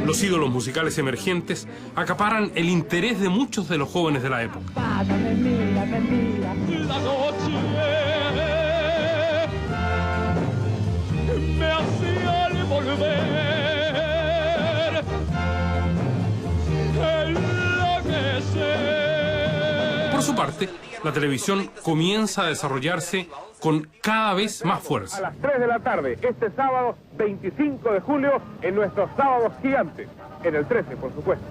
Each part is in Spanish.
Los ídolos musicales emergentes acaparan el interés de muchos de los jóvenes de la época. Me mira. La noche me hacía volver, enloquecer. Por su parte, la televisión comienza a desarrollarse con cada vez más fuerza. A las 3 de la tarde, este sábado 25 de julio, en nuestros sábados gigantes, en el 13, por supuesto.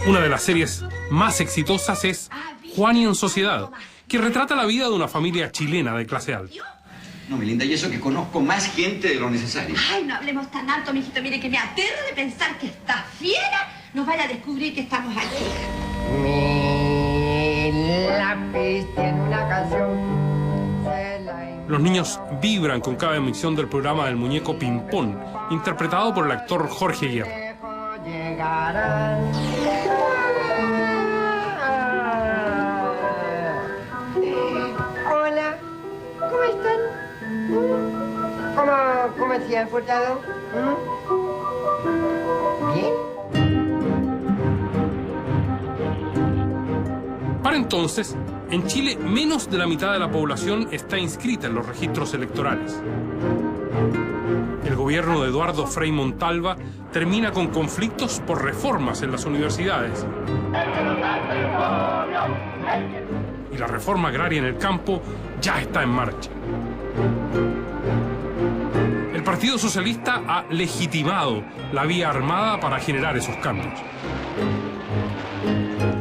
Una de las series más exitosas es Juan y en Sociedad, que retrata la vida de una familia chilena de clase alta. No, mi linda, y eso que conozco más gente de lo necesario. Ay, no hablemos tan alto, mijito. Mire que me aterra de pensar que esta fiera nos vaya a descubrir que estamos aquí. Mi lápiz tiene una canción. Los niños vibran con cada emisión del programa del muñeco Pimpón, interpretado por el actor Jorge Guerra. Hola, ¿cómo están? ¿Cómo se han portado? ¿Bien? Para entonces, en Chile, menos de la mitad de la población está inscrita en los registros electorales. El gobierno de Eduardo Frei Montalva termina con conflictos por reformas en las universidades. Y la reforma agraria en el campo ya está en marcha. El Partido Socialista ha legitimado la vía armada para generar esos cambios.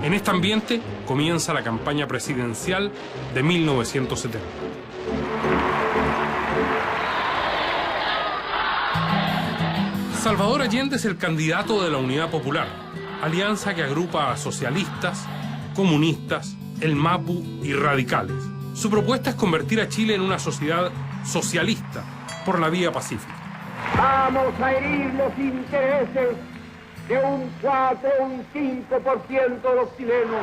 En este ambiente comienza la campaña presidencial de 1970. Salvador Allende es el candidato de la Unidad Popular, alianza que agrupa a socialistas, comunistas, el MAPU y radicales. Su propuesta es convertir a Chile en una sociedad socialista por la vía pacífica. Vamos a herir los intereses de un 4 o un 5% de los chilenos.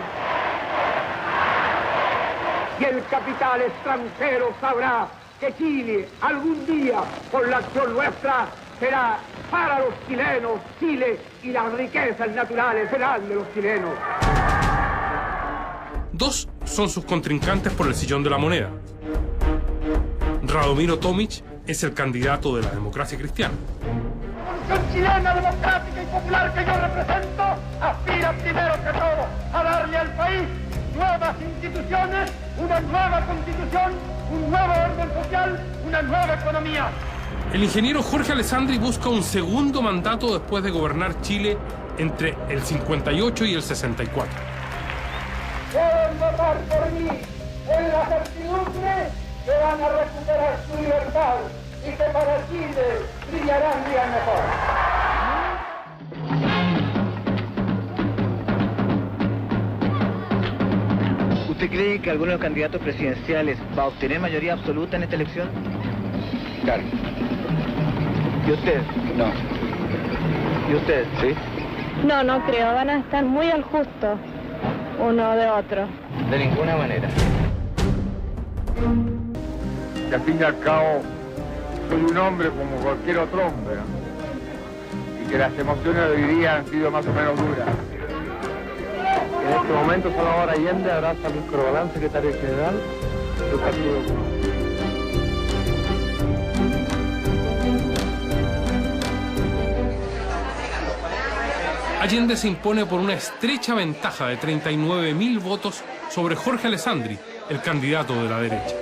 Y el capital extranjero sabrá que Chile algún día, por la acción nuestra, será para los chilenos. Chile y las riquezas naturales serán de los chilenos. Dos son sus contrincantes por el sillón de la moneda. Radomiro Tomic es el candidato de la democracia cristiana. La Revolución Chilena Democrática y Popular que yo represento aspira primero que todo a darle al país nuevas instituciones, una nueva constitución, un nuevo orden social, una nueva economía. El ingeniero Jorge Alessandri busca un segundo mandato después de gobernar Chile entre el 58 y el 64. Pueden votar por mí en la certidumbre que van a recuperar su libertad y que para Chile brillarán días mejor. ¿Usted cree que alguno de los candidatos presidenciales va a obtener mayoría absoluta en esta elección? Claro. ¿Y usted? No. ¿Y usted? ¿Sí? No, no creo. Van a estar muy al justo uno de otro. De ninguna manera. Que al fin y al cabo soy un hombre como cualquier otro hombre, ¿no? Y que las emociones de hoy día han sido más o menos duras. En este momento Salvador Allende abraza al microbalance secretario general del Partido Popular. Allende se impone por una estrecha ventaja de 39.000 votos sobre Jorge Alessandri, el candidato de la derecha.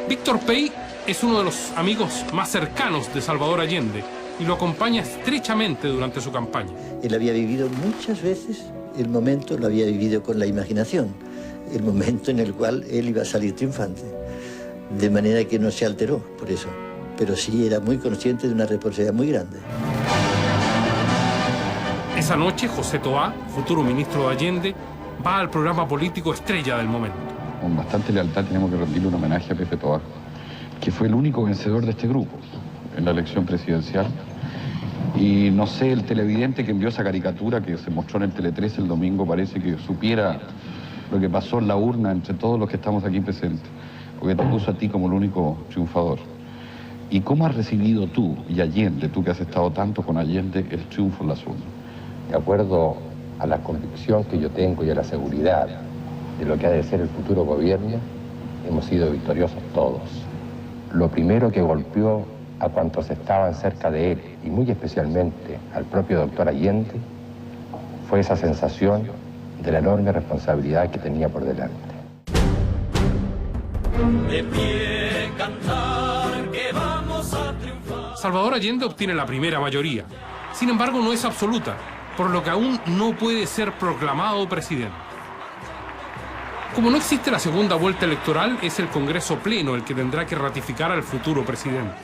Víctor Pey es uno de los amigos más cercanos de Salvador Allende y lo acompaña estrechamente durante su campaña. Él había vivido muchas veces el momento, lo había vivido con la imaginación, el momento en el cual él iba a salir triunfante, de manera que no se alteró por eso, pero sí era muy consciente de una responsabilidad muy grande. Esa noche, José Toá, futuro ministro de Allende, va al programa político estrella del momento. Con bastante lealtad tenemos que rendirle un homenaje a Pepe Toá, que fue el único vencedor de este grupo en la elección presidencial. Y no sé, el televidente que envió esa caricatura que se mostró en el Tele 13 el domingo parece que supiera lo que pasó en la urna entre todos los que estamos aquí presentes, porque te puso a ti como el único triunfador. ¿Y cómo has recibido tú y Allende, tú que has estado tanto con Allende, el triunfo en las urnas? De acuerdo a la convicción que yo tengo y a la seguridad de lo que ha de ser el futuro gobierno, hemos sido victoriosos todos. Lo primero que golpeó a cuantos estaban cerca de él, y muy especialmente al propio doctor Allende, fue esa sensación de la enorme responsabilidad que tenía por delante. De pie cantar que vamos a triunfar. Salvador Allende obtiene la primera mayoría. Sin embargo, no es absoluta, por lo que aún no puede ser proclamado presidente. Como no existe la segunda vuelta electoral, es el Congreso Pleno el que tendrá que ratificar al futuro presidente.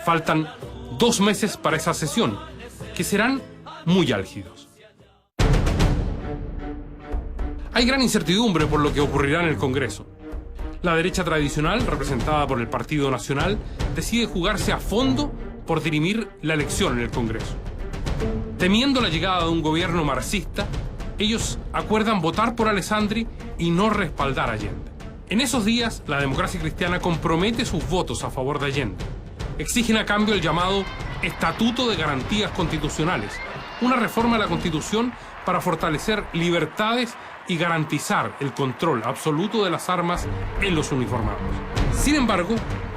Faltan 2 meses para esa sesión, que serán muy álgidos. Hay gran incertidumbre por lo que ocurrirá en el Congreso. La derecha tradicional, representada por el Partido Nacional, decide jugarse a fondo por dirimir la elección en el Congreso. Temiendo la llegada de un gobierno marxista, ellos acuerdan votar por Alessandri y no respaldar a Allende. En esos días, la Democracia Cristiana compromete sus votos a favor de Allende. Exigen a cambio el llamado Estatuto de Garantías Constitucionales, una reforma a la Constitución para fortalecer libertades y garantizar el control absoluto de las armas en los uniformados. Sin embargo,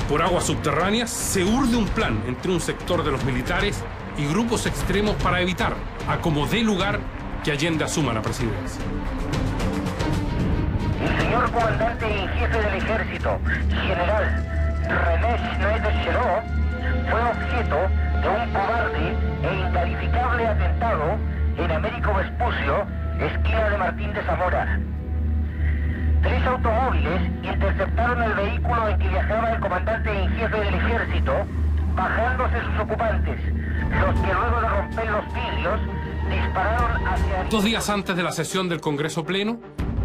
por aguas subterráneas se urde un plan entre un sector de los militares y grupos extremos para evitar, a como dé lugar, que Allende asuma la presidencia. El señor comandante en jefe del ejército, general René Schneider-Cherot, fue objeto de un cobarde e incalificable atentado en Américo Vespucio, esquina de Martín de Zamora. 3 automóviles interceptaron el vehículo en que viajaba el comandante en jefe del ejército, bajándose sus ocupantes, los que luego de romper los vidrios dispararon hacia... 2 días antes de la sesión del Congreso Pleno,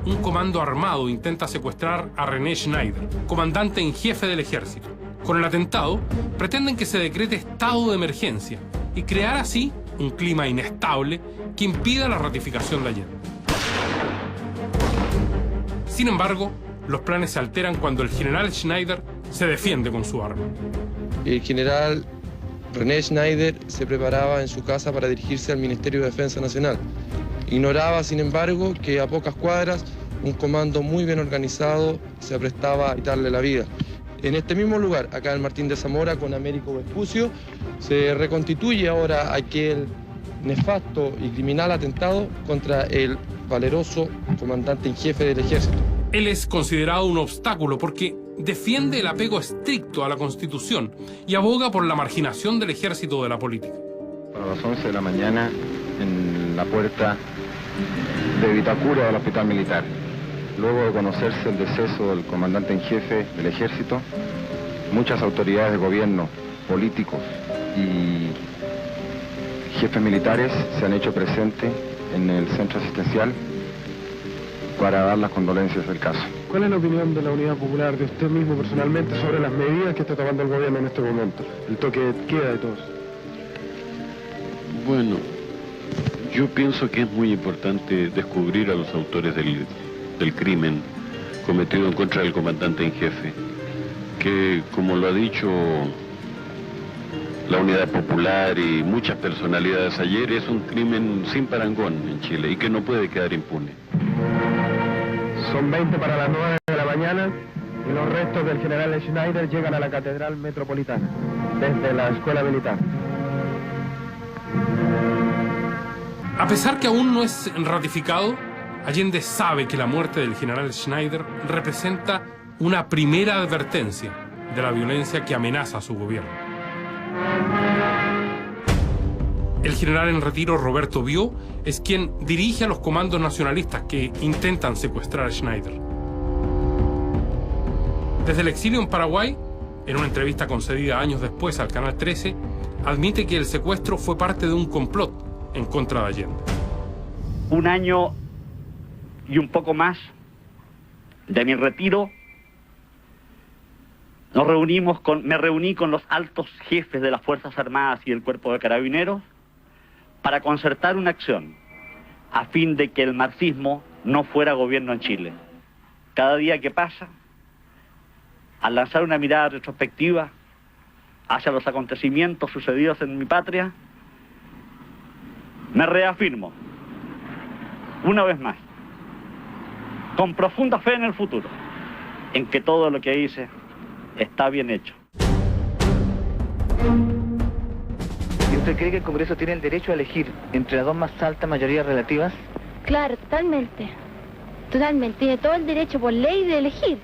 un comando armado intenta secuestrar a René Schneider, comandante en jefe del ejército. Con el atentado, pretenden que se decrete estado de emergencia y crear así un clima inestable que impida la ratificación de Allende. Sin embargo, los planes se alteran cuando el general Schneider se defiende con su arma. El general René Schneider se preparaba en su casa para dirigirse al Ministerio de Defensa Nacional. Ignoraba, sin embargo, que a pocas cuadras un comando muy bien organizado se aprestaba a quitarle la vida. En este mismo lugar, acá en Martín de Zamora, con Américo Vespucio, se reconstituye ahora aquel nefasto y criminal atentado contra el valeroso comandante en jefe del ejército. Él es considerado un obstáculo porque defiende el apego estricto a la Constitución y aboga por la marginación del ejército de la política. A las 11 de la mañana, en la puerta de Vitacura del Hospital Militar. Luego de conocerse el deceso del comandante en jefe del ejército, muchas autoridades de gobierno, políticos y jefes militares se han hecho presentes en el centro asistencial para dar las condolencias del caso. ¿Cuál es la opinión de la Unidad Popular, de usted mismo personalmente, sobre las medidas que está tomando el gobierno en este momento? El toque de queda y todo eso. Bueno, yo pienso que es muy importante descubrir a los autores del crimen cometido en contra del comandante en jefe, que, como lo ha dicho la Unidad Popular y muchas personalidades ayer, es un crimen sin parangón en Chile y que no puede quedar impune. Son 20 para las 9 de la mañana y los restos del general Schneider llegan a la Catedral Metropolitana, desde la Escuela Militar. A pesar que aún no es ratificado, Allende sabe que la muerte del general Schneider representa una primera advertencia de la violencia que amenaza a su gobierno. El general en retiro Roberto Bió es quien dirige a los comandos nacionalistas que intentan secuestrar a Schneider. Desde el exilio en Paraguay, en una entrevista concedida años después al Canal 13, admite que el secuestro fue parte de un complot en contra de Allende. Un año y un poco más de mi retiro, me reuní con los altos jefes de las Fuerzas Armadas y del Cuerpo de Carabineros para concertar una acción a fin de que el marxismo no fuera gobierno en Chile. Cada día que pasa, al lanzar una mirada retrospectiva, hacia los acontecimientos sucedidos en mi patria, me reafirmo, una vez más, con profunda fe en el futuro, en que todo lo que hice está bien hecho. ¿Y usted cree que el Congreso tiene el derecho a elegir entre las dos más altas mayorías relativas? Claro, totalmente. Totalmente. Tiene todo el derecho por ley de elegir.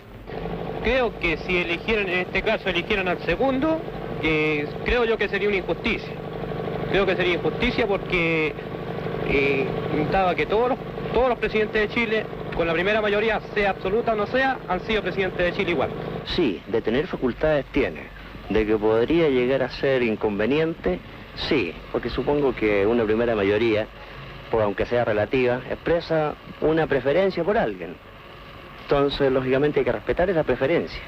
Creo que si eligieran, en este caso eligieran al segundo, creo yo que sería una injusticia. Creo que sería injusticia porque daba que todos los presidentes de Chile, con la primera mayoría, sea absoluta o no sea, han sido presidentes de Chile igual. Sí, de tener facultades tiene. De que podría llegar a ser inconveniente, sí, porque supongo que una primera mayoría, por aunque sea relativa, expresa una preferencia por alguien. Entonces, lógicamente, hay que respetar esa preferencia.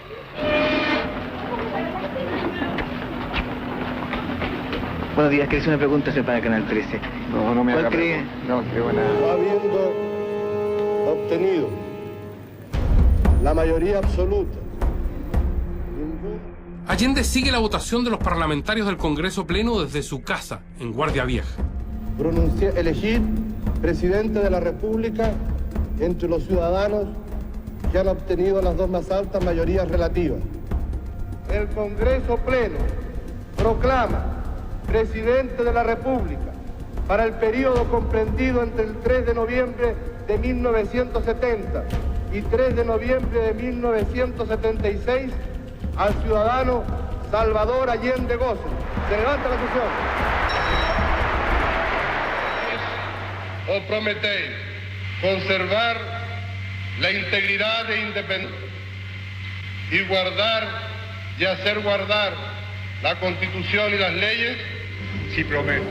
Buenos días, quería hacer una pregunta para el Canal 13. No me ¿Cuál haga cree? No creo nada. Habiendo obtenido la mayoría absoluta. Allende sigue la votación de los parlamentarios del Congreso Pleno desde su casa, en Guardia Vieja. Elegir presidente de la República entre los ciudadanos que han obtenido las dos más altas mayorías relativas. El Congreso Pleno proclama presidente de la República para el periodo comprendido entre el 3 de noviembre de 1970 y 3 de noviembre de 1976 al ciudadano Salvador Allende Gómez. Se levanta la sesión. ¿Os prometéis conservar la integridad e independencia y guardar y hacer guardar la Constitución y las leyes? Sí, prometo.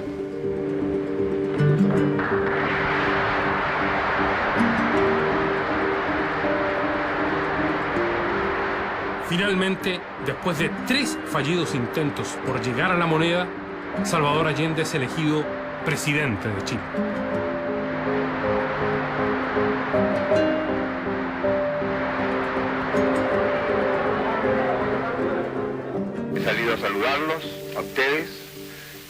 Finalmente, después de 3 fallidos intentos por llegar a la moneda, Salvador Allende es elegido presidente de Chile. He salido a saludarlos, a ustedes,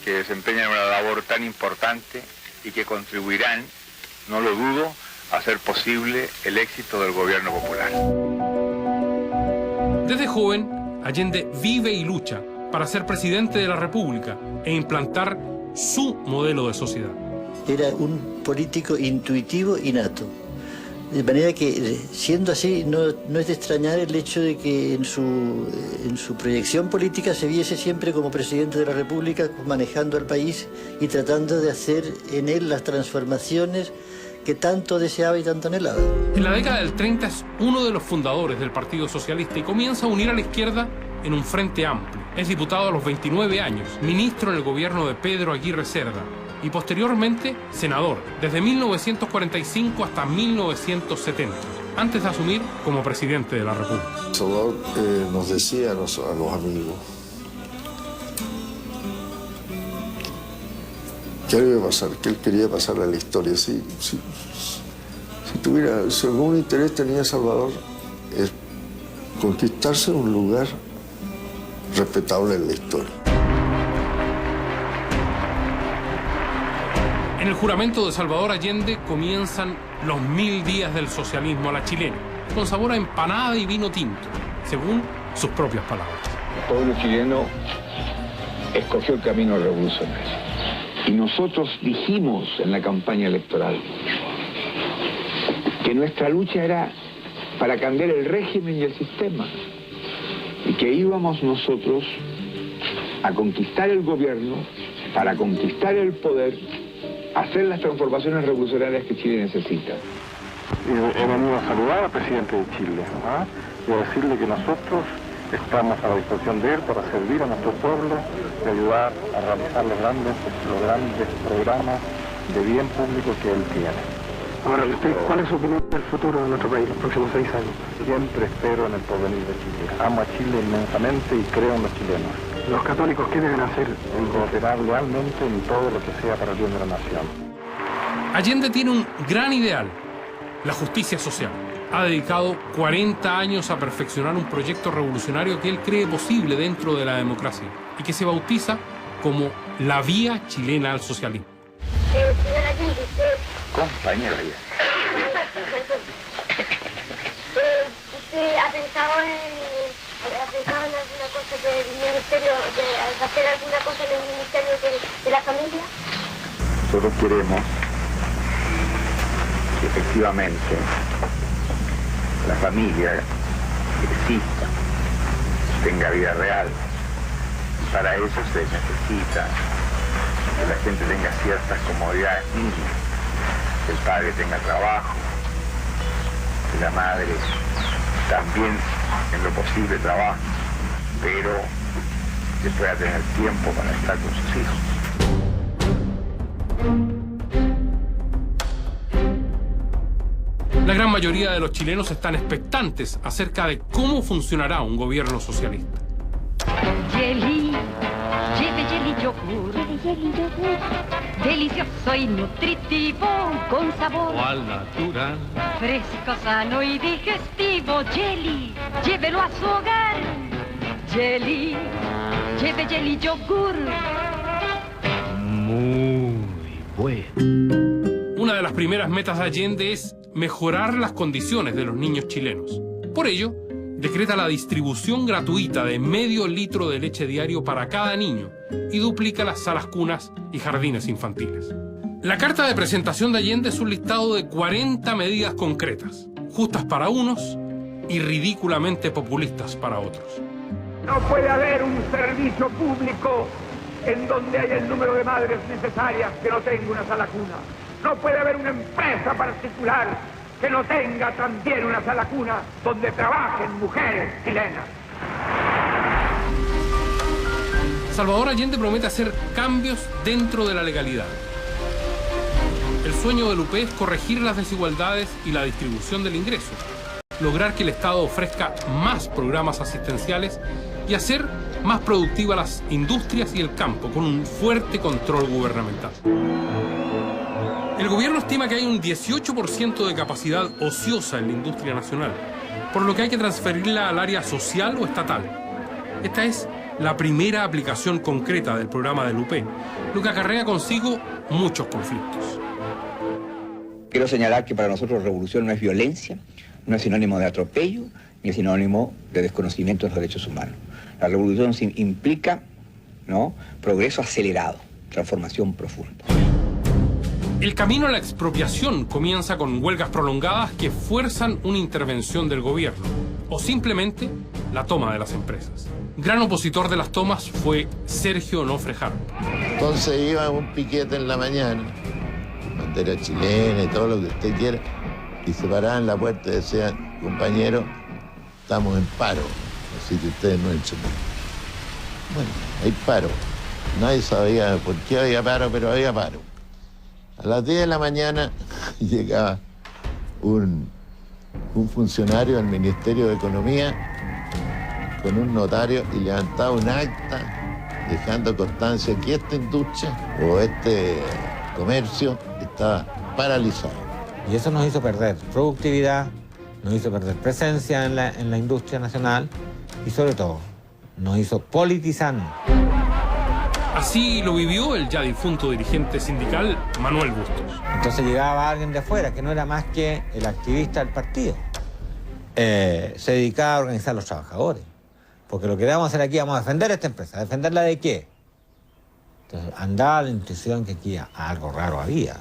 que desempeñan una labor tan importante y que contribuirán, no lo dudo, a hacer posible el éxito del gobierno popular. Desde joven, Allende vive y lucha para ser presidente de la República e implantar su modelo de sociedad. Era un político intuitivo innato. De manera que, siendo así, no es de extrañar el hecho de que en su proyección política se viese siempre como presidente de la República, manejando al país y tratando de hacer en él las transformaciones que tanto deseaba y tanto anhelaba. En la década del 30 es uno de los fundadores del Partido Socialista y comienza a unir a la izquierda en un frente amplio. Es diputado a los 29 años, ministro en el gobierno de Pedro Aguirre Cerda y posteriormente senador, desde 1945 hasta 1970, antes de asumir como presidente de la República. Salvador nos decía a los amigos que algo iba a pasar, que él quería pasar a la historia. Si algún interés tenía Salvador, es conquistarse un lugar respetable en la historia. En el juramento de Salvador Allende comienzan los 1000 días del socialismo a la chilena, con sabor a empanada y vino tinto, según sus propias palabras. El pueblo chileno escogió el camino revolucionario. Y nosotros dijimos en la campaña electoral que nuestra lucha era para cambiar el régimen y el sistema. Y que íbamos nosotros a conquistar el gobierno, para conquistar el poder, hacer las transformaciones revolucionarias que Chile necesita. He venido a saludar al presidente de Chile, y a decirle que nosotros estamos a la disposición de él para servir a nuestro pueblo y ayudar a realizar los grandes programas de bien público que él tiene. Ahora, ¿cuál es su opinión del futuro de nuestro país los próximos 6 años? Siempre espero en el porvenir de Chile. Amo a Chile inmensamente y creo en los chilenos. ¿Los católicos qué deben hacer? En cooperar lealmente en todo lo que sea para el bien de la nación. Allende tiene un gran ideal, la justicia social. ha dedicado 40 años a perfeccionar un proyecto revolucionario que él cree posible dentro de la democracia y que se bautiza como la vía chilena al socialismo. Compañero, ¿Usted ha pensado en alguna cosa del ministerio, de hacer alguna cosa en el ministerio de la familia? Nosotros queremos que efectivamente la familia exista, tenga vida real. Y para eso se necesita que la gente tenga ciertas comodidades mínimas, que el padre tenga trabajo, que la madre también en lo posible trabaje, pero que pueda tener tiempo para estar con sus hijos. La gran mayoría de los chilenos están expectantes acerca de cómo funcionará un gobierno socialista. Jelly, lleve jelly yogur. Lleve jelly yogur. Delicioso y nutritivo, con sabor. Al natural. Fresco, sano y digestivo. Jelly, llévelo a su hogar. Jelly, lleve jelly yogur. Muy bueno. Una de las primeras metas de Allende es mejorar las condiciones de los niños chilenos. Por ello, decreta la distribución gratuita de medio litro de leche diario para cada niño y duplica las salas cunas y jardines infantiles. La carta de presentación de Allende es un listado de 40 medidas concretas, justas para unos y ridículamente populistas para otros. No puede haber un servicio público en donde haya el número de madres necesarias que no tenga una sala cuna. No puede haber una empresa particular que no tenga también una sala cuna donde trabajen mujeres chilenas. Salvador Allende promete hacer cambios dentro de la legalidad. El sueño del UP es corregir las desigualdades y la distribución del ingreso, lograr que el Estado ofrezca más programas asistenciales y hacer más productivas las industrias y el campo con un fuerte control gubernamental. El gobierno estima que hay un 18% de capacidad ociosa en la industria nacional, por lo que hay que transferirla al área social o estatal. Esta es la primera aplicación concreta del programa del UP, lo que acarrea consigo muchos conflictos. Quiero señalar que para nosotros revolución no es violencia, no es sinónimo de atropello, ni es sinónimo de desconocimiento de los derechos humanos. La revolución implica, ¿no?, progreso acelerado, transformación profunda. El camino a la expropiación comienza con huelgas prolongadas que fuerzan una intervención del gobierno o simplemente la toma de las empresas. Gran opositor de las tomas fue Sergio Onofre Harp. Entonces iba a un piquete en la mañana, bandera chilena y todo lo que usted quiera, y se paraban en la puerta y decían: compañero, estamos en paro, así que ustedes no entren. Bueno, hay paro. Nadie sabía por qué había paro, pero había paro. A las 10 de la mañana llegaba un funcionario del Ministerio de Economía con un notario y levantaba un acta dejando constancia que esta industria o este comercio estaba paralizado. Y eso nos hizo perder productividad, nos hizo perder presencia en la industria nacional y sobre todo nos hizo politizarnos. Así lo vivió el ya difunto dirigente sindical Manuel Bustos. Entonces llegaba alguien de afuera que no era más que el activista del partido. Se dedicaba a organizar a los trabajadores. Porque lo que vamos a hacer aquí, vamos a defender esta empresa. ¿Defenderla de qué? Entonces andaba la intuición que aquí algo raro había.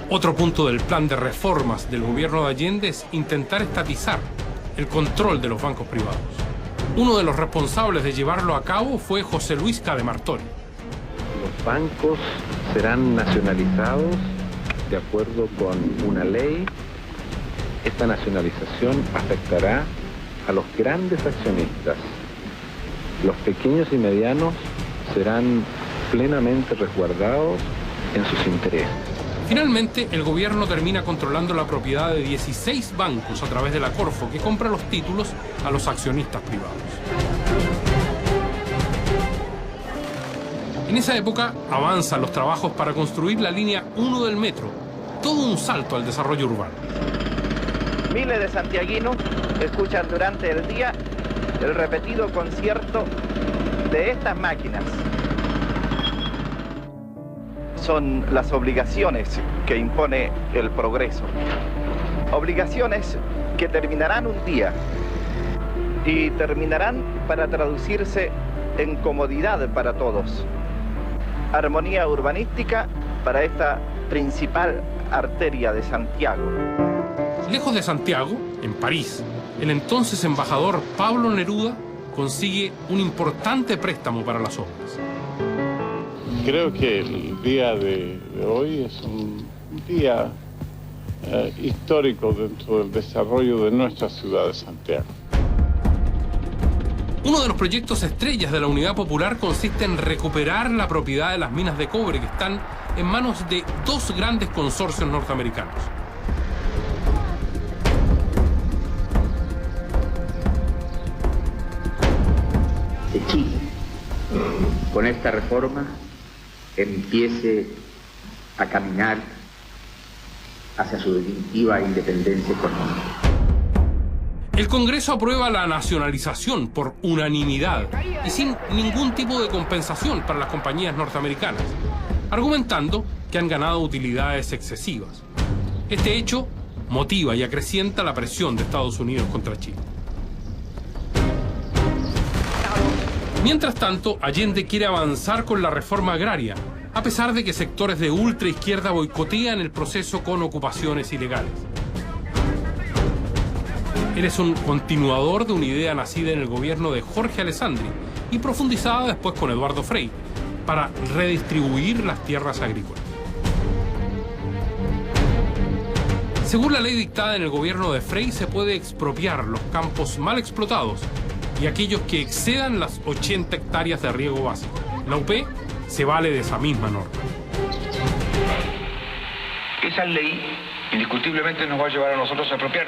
Otro punto del plan de reformas del gobierno de Allende es intentar estatizar el control de los bancos privados. Uno de los responsables de llevarlo a cabo fue José Luis Cademartori. Los bancos serán nacionalizados de acuerdo con una ley. Esta nacionalización afectará a los grandes accionistas. Los pequeños y medianos serán plenamente resguardados en sus intereses. Finalmente, el gobierno termina controlando la propiedad de 16 bancos a través de la Corfo, que compra los títulos a los accionistas privados. En esa época avanzan los trabajos para construir la línea 1 del metro, todo un salto al desarrollo urbano. Miles de santiaguinos escuchan durante el día el repetido concierto de estas máquinas. Son las obligaciones que impone el progreso. Obligaciones que terminarán un día y terminarán para traducirse en comodidad para todos. Armonía urbanística para esta principal arteria de Santiago. Lejos de Santiago, en París, el entonces embajador Pablo Neruda consigue un importante préstamo para las obras. Creo que el día de hoy es un día histórico dentro del desarrollo de nuestra ciudad de Santiago. Uno de los proyectos estrellas de la Unidad Popular consiste en recuperar la propiedad de las minas de cobre que están en manos de dos grandes consorcios norteamericanos. De Chile, con esta reforma, empiece a caminar hacia su definitiva independencia económica. El Congreso aprueba la nacionalización por unanimidad y sin ningún tipo de compensación para las compañías norteamericanas, argumentando que han ganado utilidades excesivas. Este hecho motiva y acrecienta la presión de Estados Unidos contra Chile. Mientras tanto, Allende quiere avanzar con la reforma agraria, a pesar de que sectores de ultraizquierda boicotean el proceso con ocupaciones ilegales. Él es un continuador de una idea nacida en el gobierno de Jorge Alessandri y profundizada después con Eduardo Frei, para redistribuir las tierras agrícolas. Según la ley dictada en el gobierno de Frei, se puede expropiar los campos mal explotados y aquellos que excedan las 80 hectáreas de riego básico. La UP se vale de esa misma norma. Esa ley indiscutiblemente nos va a llevar a nosotros a expropiar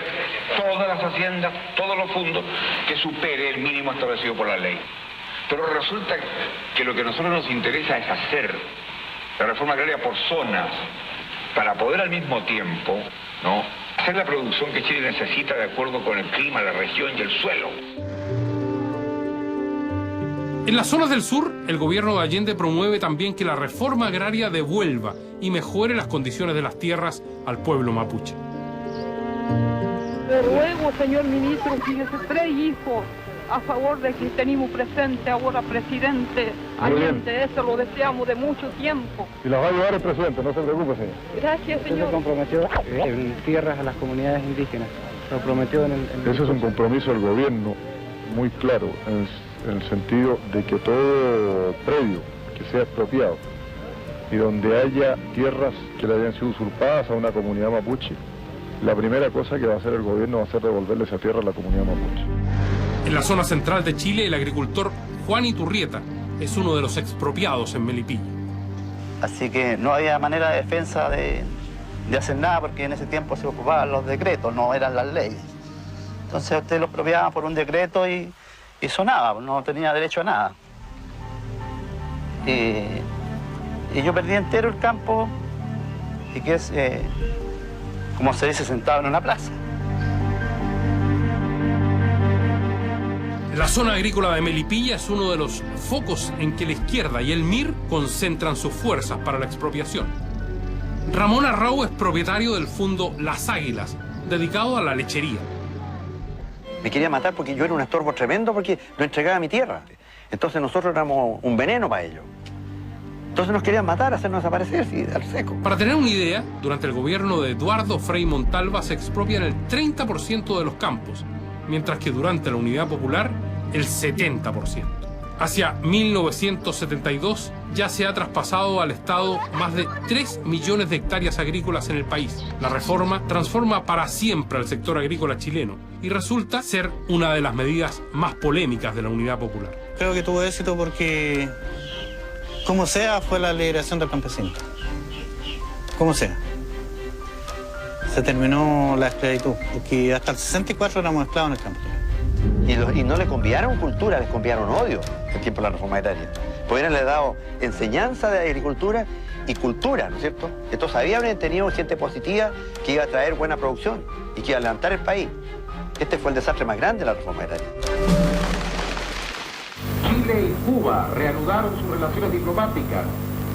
todas las haciendas, todos los fondos que supere el mínimo establecido por la ley. Pero resulta que lo que a nosotros nos interesa es hacer la reforma agraria por zonas para poder al mismo tiempo, ¿no?, hacer la producción que Chile necesita de acuerdo con el clima, la región y el suelo. En las zonas del sur, el gobierno de Allende promueve también que la reforma agraria devuelva y mejore las condiciones de las tierras al pueblo mapuche. Le ruego, señor ministro, fíjese, 3 hijos a favor de que tenemos presente ahora presidente Allende. Eso lo deseamos de mucho tiempo. Y las va a llevar el presidente, no se preocupe, señor. Gracias, señor. Se comprometió en tierras a las comunidades indígenas. Lo prometió en el... Ese es un compromiso del gobierno muy claro, en el sentido de que todo predio que sea expropiado y donde haya tierras que le hayan sido usurpadas a una comunidad mapuche, la primera cosa que va a hacer el gobierno va a ser devolverle esa tierra a la comunidad mapuche. En la zona central de Chile, el agricultor Juan Iturrieta es uno de los expropiados en Melipilla. Así que no había manera de defensa de hacer nada, porque en ese tiempo se ocupaban los decretos, no eran las leyes. Entonces usted lo expropiaba por un decreto y sonaba, no tenía derecho a nada. Y yo perdí entero el campo y que es, como se dice, sentado en una plaza. La zona agrícola de Melipilla es uno de los focos en que la izquierda y el MIR concentran sus fuerzas para la expropiación. Ramón Arrau es propietario del fondo Las Águilas, dedicado a la lechería. Me quería matar porque yo era un estorbo tremendo porque no entregaba mi tierra. Entonces nosotros éramos un veneno para ellos. Entonces nos querían matar, hacernos desaparecer, sí, al seco. Para tener una idea, durante el gobierno de Eduardo Frei Montalva se expropian el 30% de los campos, mientras que durante la Unidad Popular el 70%. Hacia 1972 ya se ha traspasado al Estado más de 3 millones de hectáreas agrícolas en el país. La reforma transforma para siempre al sector agrícola chileno y resulta ser una de las medidas más polémicas de la Unidad Popular. Creo que tuvo éxito porque, como sea, fue la liberación del campesino. Como sea. Se terminó la esclavitud, porque hasta el 64 éramos esclavos en el campo. Y no le convidaron cultura, les convidaron odio el tiempo de la reforma agraria. Podrían haberle dado enseñanza de agricultura y cultura, ¿no es cierto? Entonces habían tenido gente positiva que iba a traer buena producción y que iba a levantar el país. Este fue el desastre más grande de la reforma agraria. Chile y Cuba reanudaron sus relaciones diplomáticas,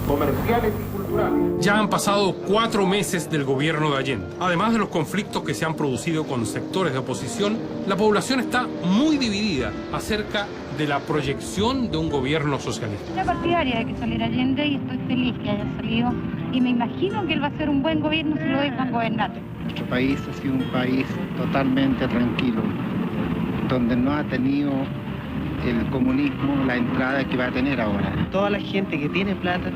comerciales y culturales. Ya han pasado 4 meses del gobierno de Allende. Además de los conflictos que se han producido con sectores de oposición, la población está muy dividida acerca de la proyección de un gobierno socialista. Soy partidaria de que saliera Allende y estoy feliz que haya salido. Y me imagino que él va a ser un buen gobierno si lo dejan gobernar. Nuestro país ha sido un país totalmente tranquilo, donde no ha tenido el comunismo la entrada que va a tener ahora. Toda la gente que tiene plata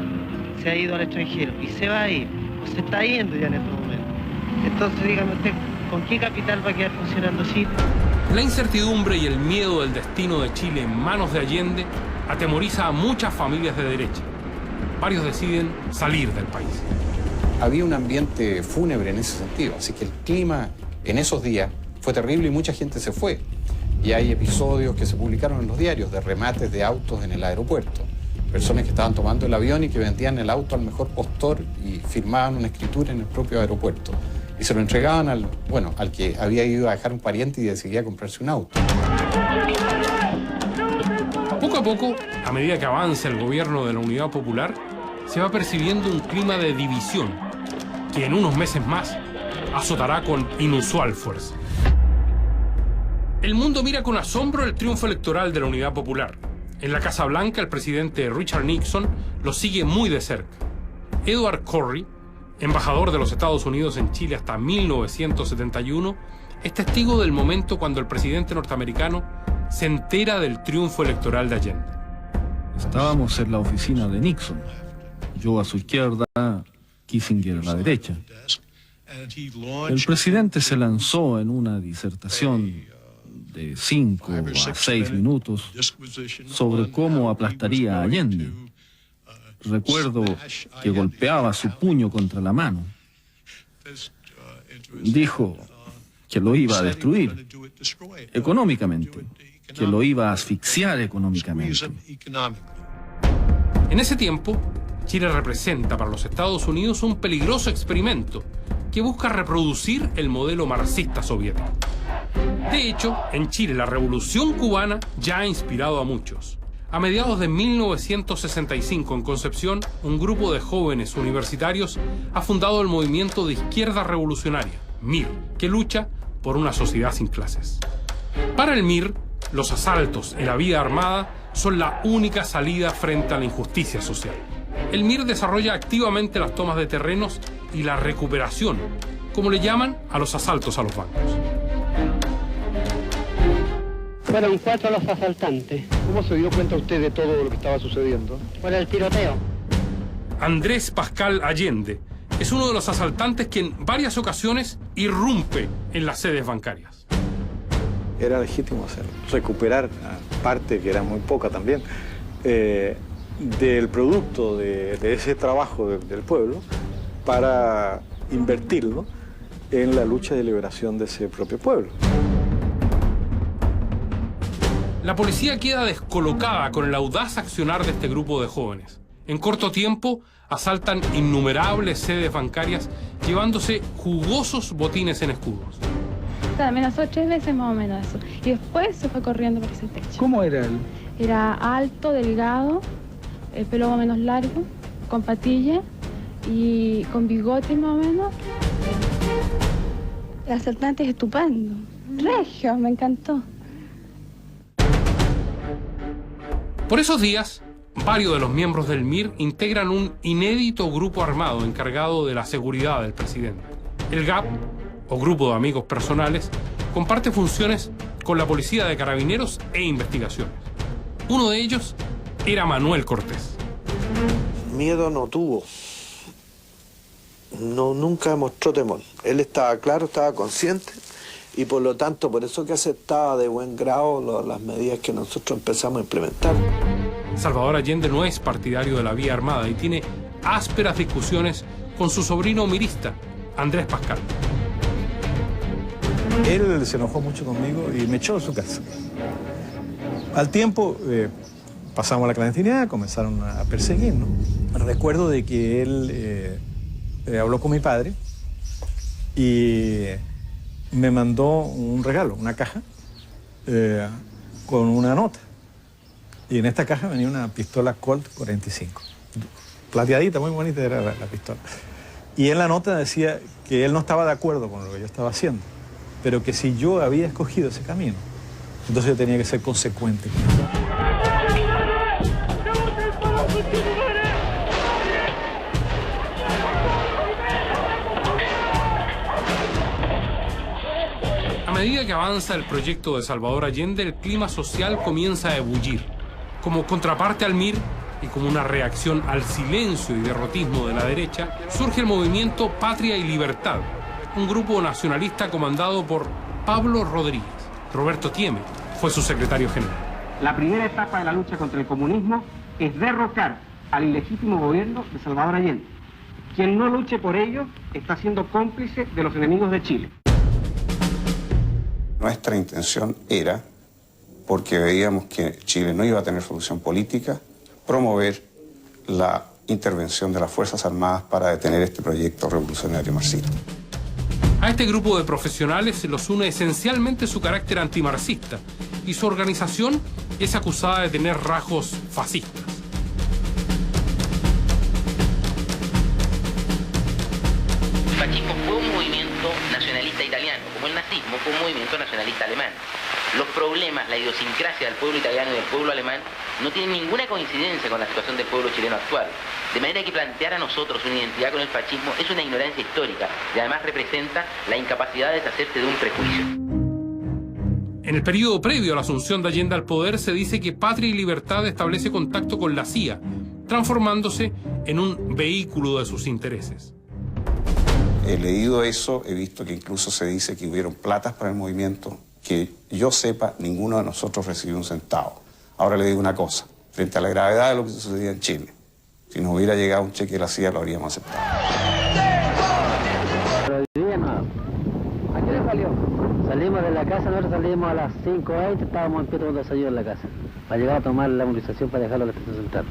se ha ido al extranjero y se va a ir, o se está yendo ya en estos momentos. Entonces dígame usted, ¿con qué capital va a quedar funcionando Chile? La incertidumbre y el miedo del destino de Chile en manos de Allende atemoriza a muchas familias de derecha. Varios deciden salir del país. Había un ambiente fúnebre en ese sentido, así que el clima en esos días fue terrible y mucha gente se fue. Y hay episodios que se publicaron en los diarios de remates de autos en el aeropuerto. Personas que estaban tomando el avión y que vendían el auto al mejor postor y firmaban una escritura en el propio aeropuerto. Y se lo entregaban al que había ido a dejar un pariente y decidía comprarse un auto. Poco a poco, a medida que avanza el gobierno de la Unidad Popular, se va percibiendo un clima de división que en unos meses más azotará con inusual fuerza. El mundo mira con asombro el triunfo electoral de la Unidad Popular. En la Casa Blanca, el presidente Richard Nixon lo sigue muy de cerca. Edward Corry, embajador de los Estados Unidos en Chile hasta 1971, es testigo del momento cuando el presidente norteamericano se entera del triunfo electoral de Allende. Estábamos en la oficina de Nixon. Yo a su izquierda, Kissinger a la derecha. El presidente se lanzó en una disertación de 5 a 6 minutos sobre cómo aplastaría a Allende. Recuerdo que golpeaba su puño contra la mano. Dijo que lo iba a destruir económicamente, que lo iba a asfixiar económicamente. En ese tiempo, Chile representa para los Estados Unidos un peligroso experimento que busca reproducir el modelo marxista soviético. De hecho, en Chile la revolución cubana ya ha inspirado a muchos. A mediados de 1965, en Concepción, un grupo de jóvenes universitarios ha fundado el movimiento de izquierda revolucionaria, MIR, que lucha por una sociedad sin clases. Para el MIR, los asaltos y la vía armada son la única salida frente a la injusticia social. El MIR desarrolla activamente las tomas de terrenos y la recuperación, como le llaman a los asaltos a los bancos. Fueron 4 los asaltantes. ¿Cómo se dio cuenta usted de todo lo que estaba sucediendo? Por el tiroteo. Andrés Pascal Allende es uno de los asaltantes que en varias ocasiones irrumpe en las sedes bancarias. Era legítimo hacerlo, recuperar parte, que era muy poca también, del producto de ese trabajo del pueblo para invertirlo en la lucha de liberación de ese propio pueblo. La policía queda descolocada con el audaz accionar de este grupo de jóvenes. En corto tiempo, asaltan innumerables sedes bancarias, llevándose jugosos botines en escudos. Me amenazó 3 veces más o menos eso. Y después se fue corriendo por ese techo. ¿Cómo era él? Era alto, delgado, el pelo más o menos largo, con patillas y con bigote más o menos. El asaltante es estupendo. Regio, me encantó. Por esos días, varios de los miembros del MIR integran un inédito grupo armado encargado de la seguridad del presidente. El GAP, o Grupo de Amigos Personales, comparte funciones con la Policía de Carabineros e investigaciones. Uno de ellos era Manuel Cortés. Miedo no tuvo. Nunca mostró temor. Él estaba claro, estaba consciente y por lo tanto, por eso que aceptaba de buen grado las medidas que nosotros empezamos a implementar. Salvador Allende no es partidario de la vía armada y tiene ásperas discusiones con su sobrino mirista, Andrés Pascal. Él se enojó mucho conmigo y me echó de su casa. Al tiempo pasamos a la clandestinidad, comenzaron a perseguirnos. Recuerdo de que él habló con mi padre y me mandó un regalo, una caja, con una nota. Y en esta caja venía una pistola Colt 45. Plateadita, muy bonita era la pistola. Y en la nota decía que él no estaba de acuerdo con lo que yo estaba haciendo, pero que si yo había escogido ese camino, entonces yo tenía que ser consecuente. A medida que avanza el proyecto de Salvador Allende, el clima social comienza a ebullir. Como contraparte al MIR y como una reacción al silencio y derrotismo de la derecha, surge el movimiento Patria y Libertad, un grupo nacionalista comandado por Pablo Rodríguez. Roberto Tieme fue su secretario general. La primera etapa de la lucha contra el comunismo es derrocar al ilegítimo gobierno de Salvador Allende. Quien no luche por ello está siendo cómplice de los enemigos de Chile. Nuestra intención era, porque veíamos que Chile no iba a tener solución política, promover la intervención de las Fuerzas Armadas para detener este proyecto revolucionario marxista. A este grupo de profesionales se los une esencialmente su carácter antimarxista y su organización es acusada de tener rasgos fascistas. El fascismo fue un movimiento nacionalista italiano, como el nazismo fue un movimiento nacionalista alemán. Los problemas, la idiosincrasia del pueblo italiano y del pueblo alemán no tienen ninguna coincidencia con la situación del pueblo chileno actual. De manera que plantear a nosotros una identidad con el fascismo es una ignorancia histórica y además representa la incapacidad de deshacerse de un prejuicio. En el periodo previo a la asunción de Allende al poder se dice que Patria y Libertad establece contacto con la CIA, transformándose en un vehículo de sus intereses. He leído eso, he visto que incluso se dice que hubieron platas para el movimiento. Que yo sepa, ninguno de nosotros recibió un centavo. Ahora le digo una cosa, frente a la gravedad de lo que sucedía en Chile, si nos hubiera llegado un cheque de la CIA lo habríamos aceptado. Pero hoy día no. ¿A qué le salió? Salimos de la casa, nosotros salimos a las 5:20, estábamos en pie tomando desayuno en la casa, para llegar a tomar la movilización para dejarlo a la estación central.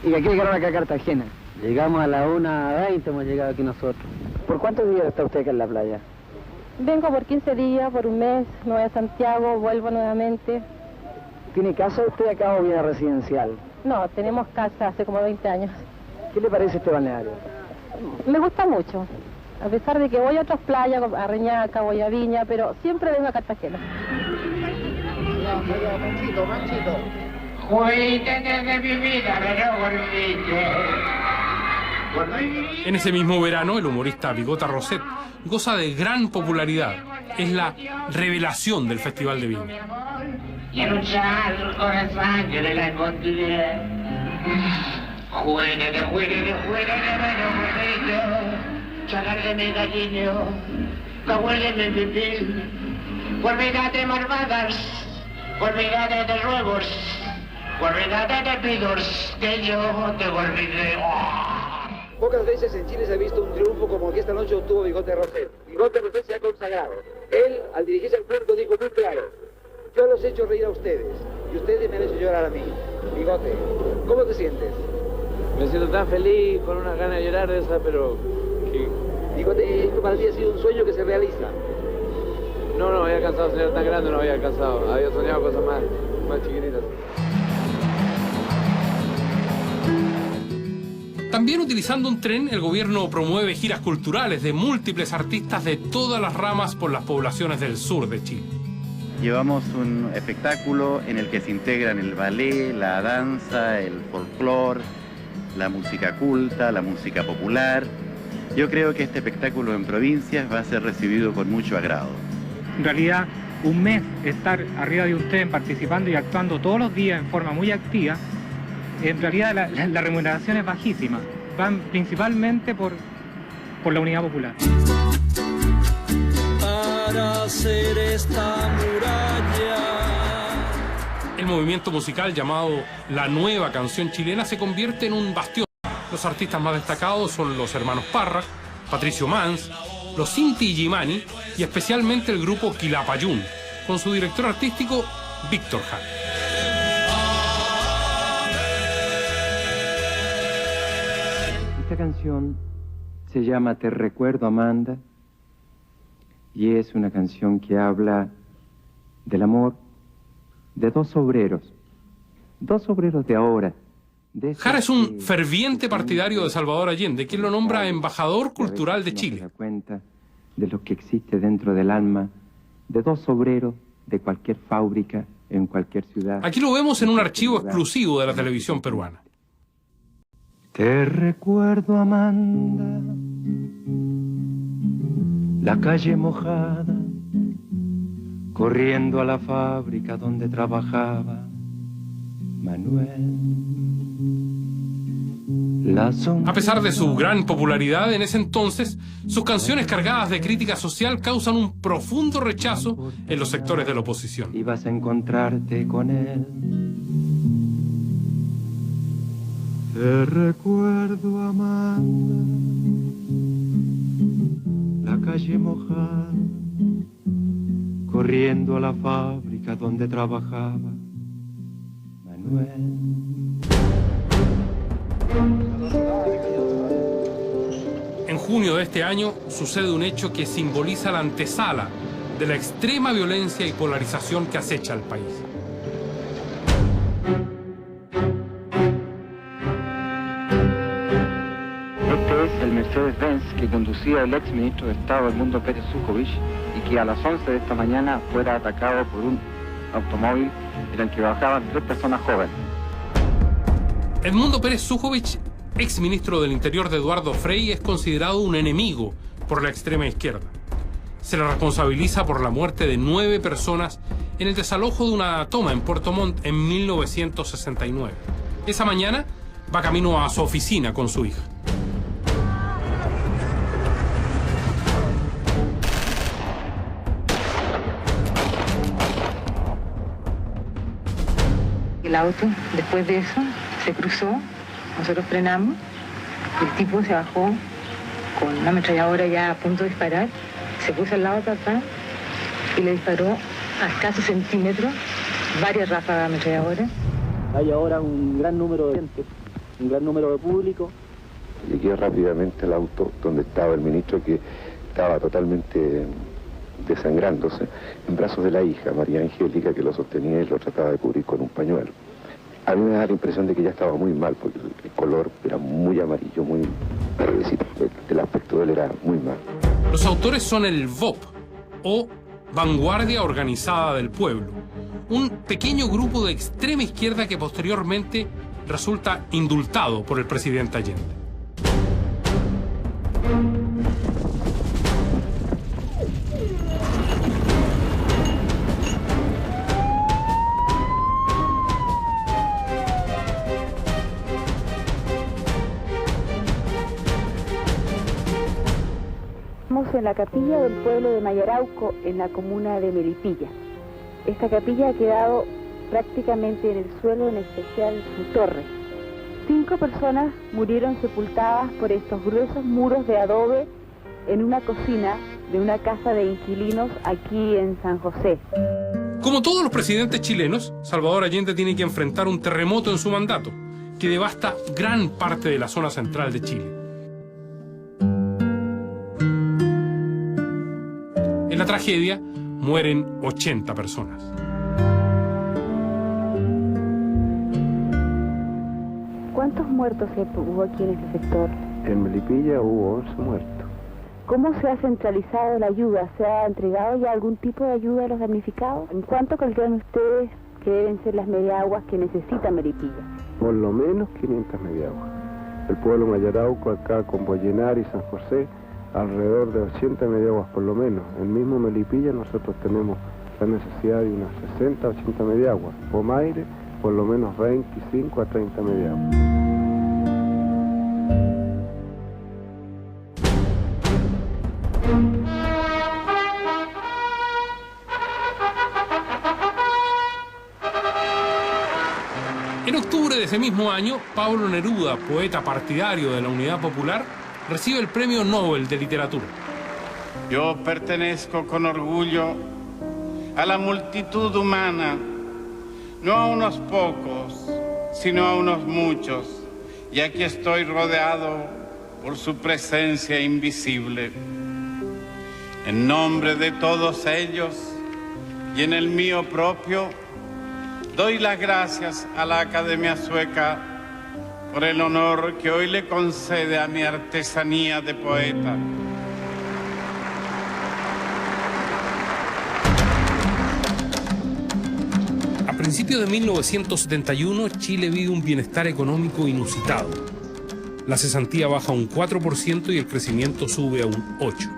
¿Y aquí llegaron acá a Cartagena? Llegamos a las 1:20, hemos llegado aquí nosotros. ¿Por cuántos días está usted acá en la playa? Vengo por 15 días, por un mes, me voy a Santiago, vuelvo nuevamente. ¿Tiene casa usted acá o viene residencial? No, tenemos casa hace como 20 años. ¿Qué le parece este balneario? Me gusta mucho, a pesar de que voy a otras playas, a Reñaca, voy a Viña, pero siempre vengo a Cartagena. Manchito, manchito. Jueguite desde mi vida, pero gordito. En ese mismo verano, el humorista Bigota Roset goza de gran popularidad. Es la revelación del Festival de Viña. Y en un charco con la sangre la encontré. Juegue de bueno gordito. Chagarle mi gallino. Cahuéleme mi pipil. Olvídate marmadas. Olvídate de ruegos. Olvídate de pidors. Que yo te olvidé. Pocas veces en Chile se ha visto un triunfo como el que esta noche obtuvo Bigote Roset. Bigote Roset se ha consagrado. Él, al dirigirse al público, dijo muy claro: yo los he hecho reír a ustedes y ustedes me han hecho llorar a mí. Bigote, ¿cómo te sientes? Me siento tan feliz, con una gana de llorar de esa, pero... Bigote, esto para ti ha sido un sueño que se realiza. No había alcanzado a soñar tan grande, no había alcanzado. Había soñado cosas más chiquititas. También utilizando un tren, el gobierno promueve giras culturales de múltiples artistas de todas las ramas por las poblaciones del sur de Chile. Llevamos un espectáculo en el que se integran el ballet, la danza, el folclore, la música culta, la música popular. Yo creo que este espectáculo en provincias va a ser recibido con mucho agrado. En realidad, un mes estar arriba de un tren participando y actuando todos los días en forma muy activa, en realidad la remuneración es bajísima. Van principalmente por la unidad popular. Para hacer esta muralla. El movimiento musical llamado La Nueva Canción Chilena se convierte en un bastión. Los artistas más destacados son los hermanos Parra, Patricio Mans, los Inti Illimani y especialmente el grupo Quilapayún, con su director artístico Víctor Jara. Esta canción se llama Te recuerdo, Amanda, y es una canción que habla del amor de dos obreros de ahora. Jara es un ferviente partidario de Salvador Allende, quien lo nombra embajador cultural de Chile. Se da cuenta de lo que existe dentro del alma de dos obreros de cualquier fábrica en cualquier ciudad. Aquí lo vemos en un archivo exclusivo de la televisión peruana. Te recuerdo, Amanda, la calle mojada, corriendo a la fábrica donde trabajaba Manuel. A pesar de su gran popularidad en ese entonces, sus canciones cargadas de crítica social causan un profundo rechazo en los sectores de la oposición. Ibas a encontrarte con él. Te recuerdo, Amanda, la calle mojada, corriendo a la fábrica donde trabajaba Manuel. En junio de este año sucede un hecho que simboliza la antesala de la extrema violencia y polarización que acecha al país. Este es el Mercedes-Benz que conducía el ex ministro de Estado Edmundo Pérez Sujovic y que a las 11 de esta mañana fuera atacado por un automóvil en el que bajaban 3 personas jóvenes. Edmundo Pérez Sujovic, ex ministro del Interior de Eduardo Frei, es considerado un enemigo por la extrema izquierda. Se le responsabiliza por la muerte de 9 personas en el desalojo de una toma en Puerto Montt en 1969. Esa mañana va camino a su oficina con su hija. El auto, después de eso, se cruzó, nosotros frenamos, el tipo se bajó con una ametralladora ya a punto de disparar, se puso al lado de papá y le disparó a escasos centímetros varias ráfagas de ametralladora. Hay ahora un gran número de gente, un gran número de público. Llegué rápidamente al auto donde estaba el ministro, que estaba totalmente desangrándose, en brazos de la hija, María Angélica, que lo sostenía y lo trataba de cubrir con un pañuelo. A mí me da la impresión de que ya estaba muy mal, porque el color era muy amarillo, muy... el aspecto de él era muy mal. Los autores son el VOP, o Vanguardia Organizada del Pueblo, un pequeño grupo de extrema izquierda que posteriormente resulta indultado por el presidente Allende. Estamos en la capilla del pueblo de Mayarauco, en la comuna de Melipilla. Esta capilla ha quedado prácticamente en el suelo, en especial su torre. 5 personas murieron sepultadas por estos gruesos muros de adobe en una cocina de una casa de inquilinos aquí en San José. Como todos los presidentes chilenos, Salvador Allende tiene que enfrentar un terremoto en su mandato, que devasta gran parte de la zona central de Chile. En la tragedia mueren 80 personas. ¿Cuántos muertos hubo aquí en este sector? En Melipilla hubo 11 muertos. ¿Cómo se ha centralizado la ayuda? ¿Se ha entregado ya algún tipo de ayuda a los damnificados? ¿En cuánto calculan ustedes que deben ser las mediaguas que necesita Melipilla? Por lo menos 500 mediaguas. El pueblo Mayarauco, acá con Boyenar y San José, alrededor de 80 mediaguas por lo menos. En mismo Melipilla nosotros tenemos la necesidad de unas 60 o 80 mediaguas. Pomaire, por lo menos 25 a 30 mediaguas. En octubre de ese mismo año, Pablo Neruda, poeta partidario de la Unidad Popular, recibe el Premio Nobel de Literatura. Yo pertenezco con orgullo a la multitud humana, no a unos pocos, sino a unos muchos, y aquí estoy rodeado por su presencia invisible. En nombre de todos ellos y en el mío propio, doy las gracias a la Academia Sueca por el honor que hoy le concede a mi artesanía de poeta. A principios de 1971, Chile vive un bienestar económico inusitado. La cesantía baja un 4% y el crecimiento sube a un 8%.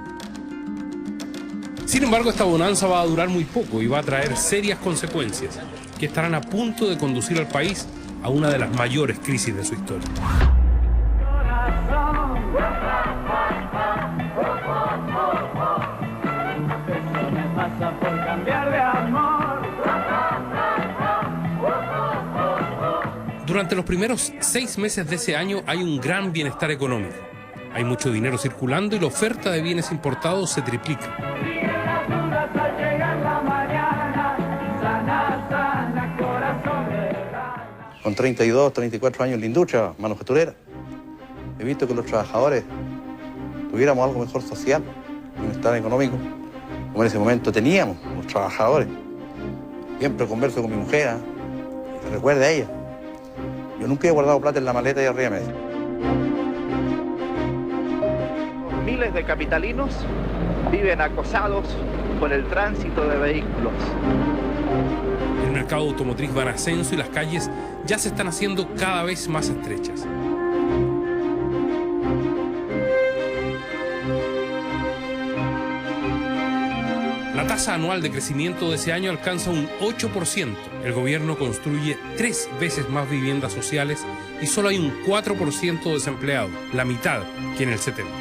Sin embargo, esta bonanza va a durar muy poco y va a traer serias consecuencias que estarán a punto de conducir al país a una de las mayores crisis de su historia. Durante los primeros 6 meses de ese año hay un gran bienestar económico. Hay mucho dinero circulando y la oferta de bienes importados se triplica. Con 32, 34 años en la industria manufacturera, he visto que los trabajadores tuviéramos algo mejor social, bienestar económico, como en ese momento teníamos los trabajadores. Siempre converso con mi mujer, se recuerda a ella. Yo nunca he guardado plata en la maleta y arriba medio. Miles de capitalinos viven acosados por el tránsito de vehículos. El mercado automotriz va en ascenso y las calles ya se están haciendo cada vez más estrechas. La tasa anual de crecimiento de ese año alcanza un 8%. El gobierno construye 3 veces más viviendas sociales y solo hay un 4% de desempleados, la mitad que en el 70.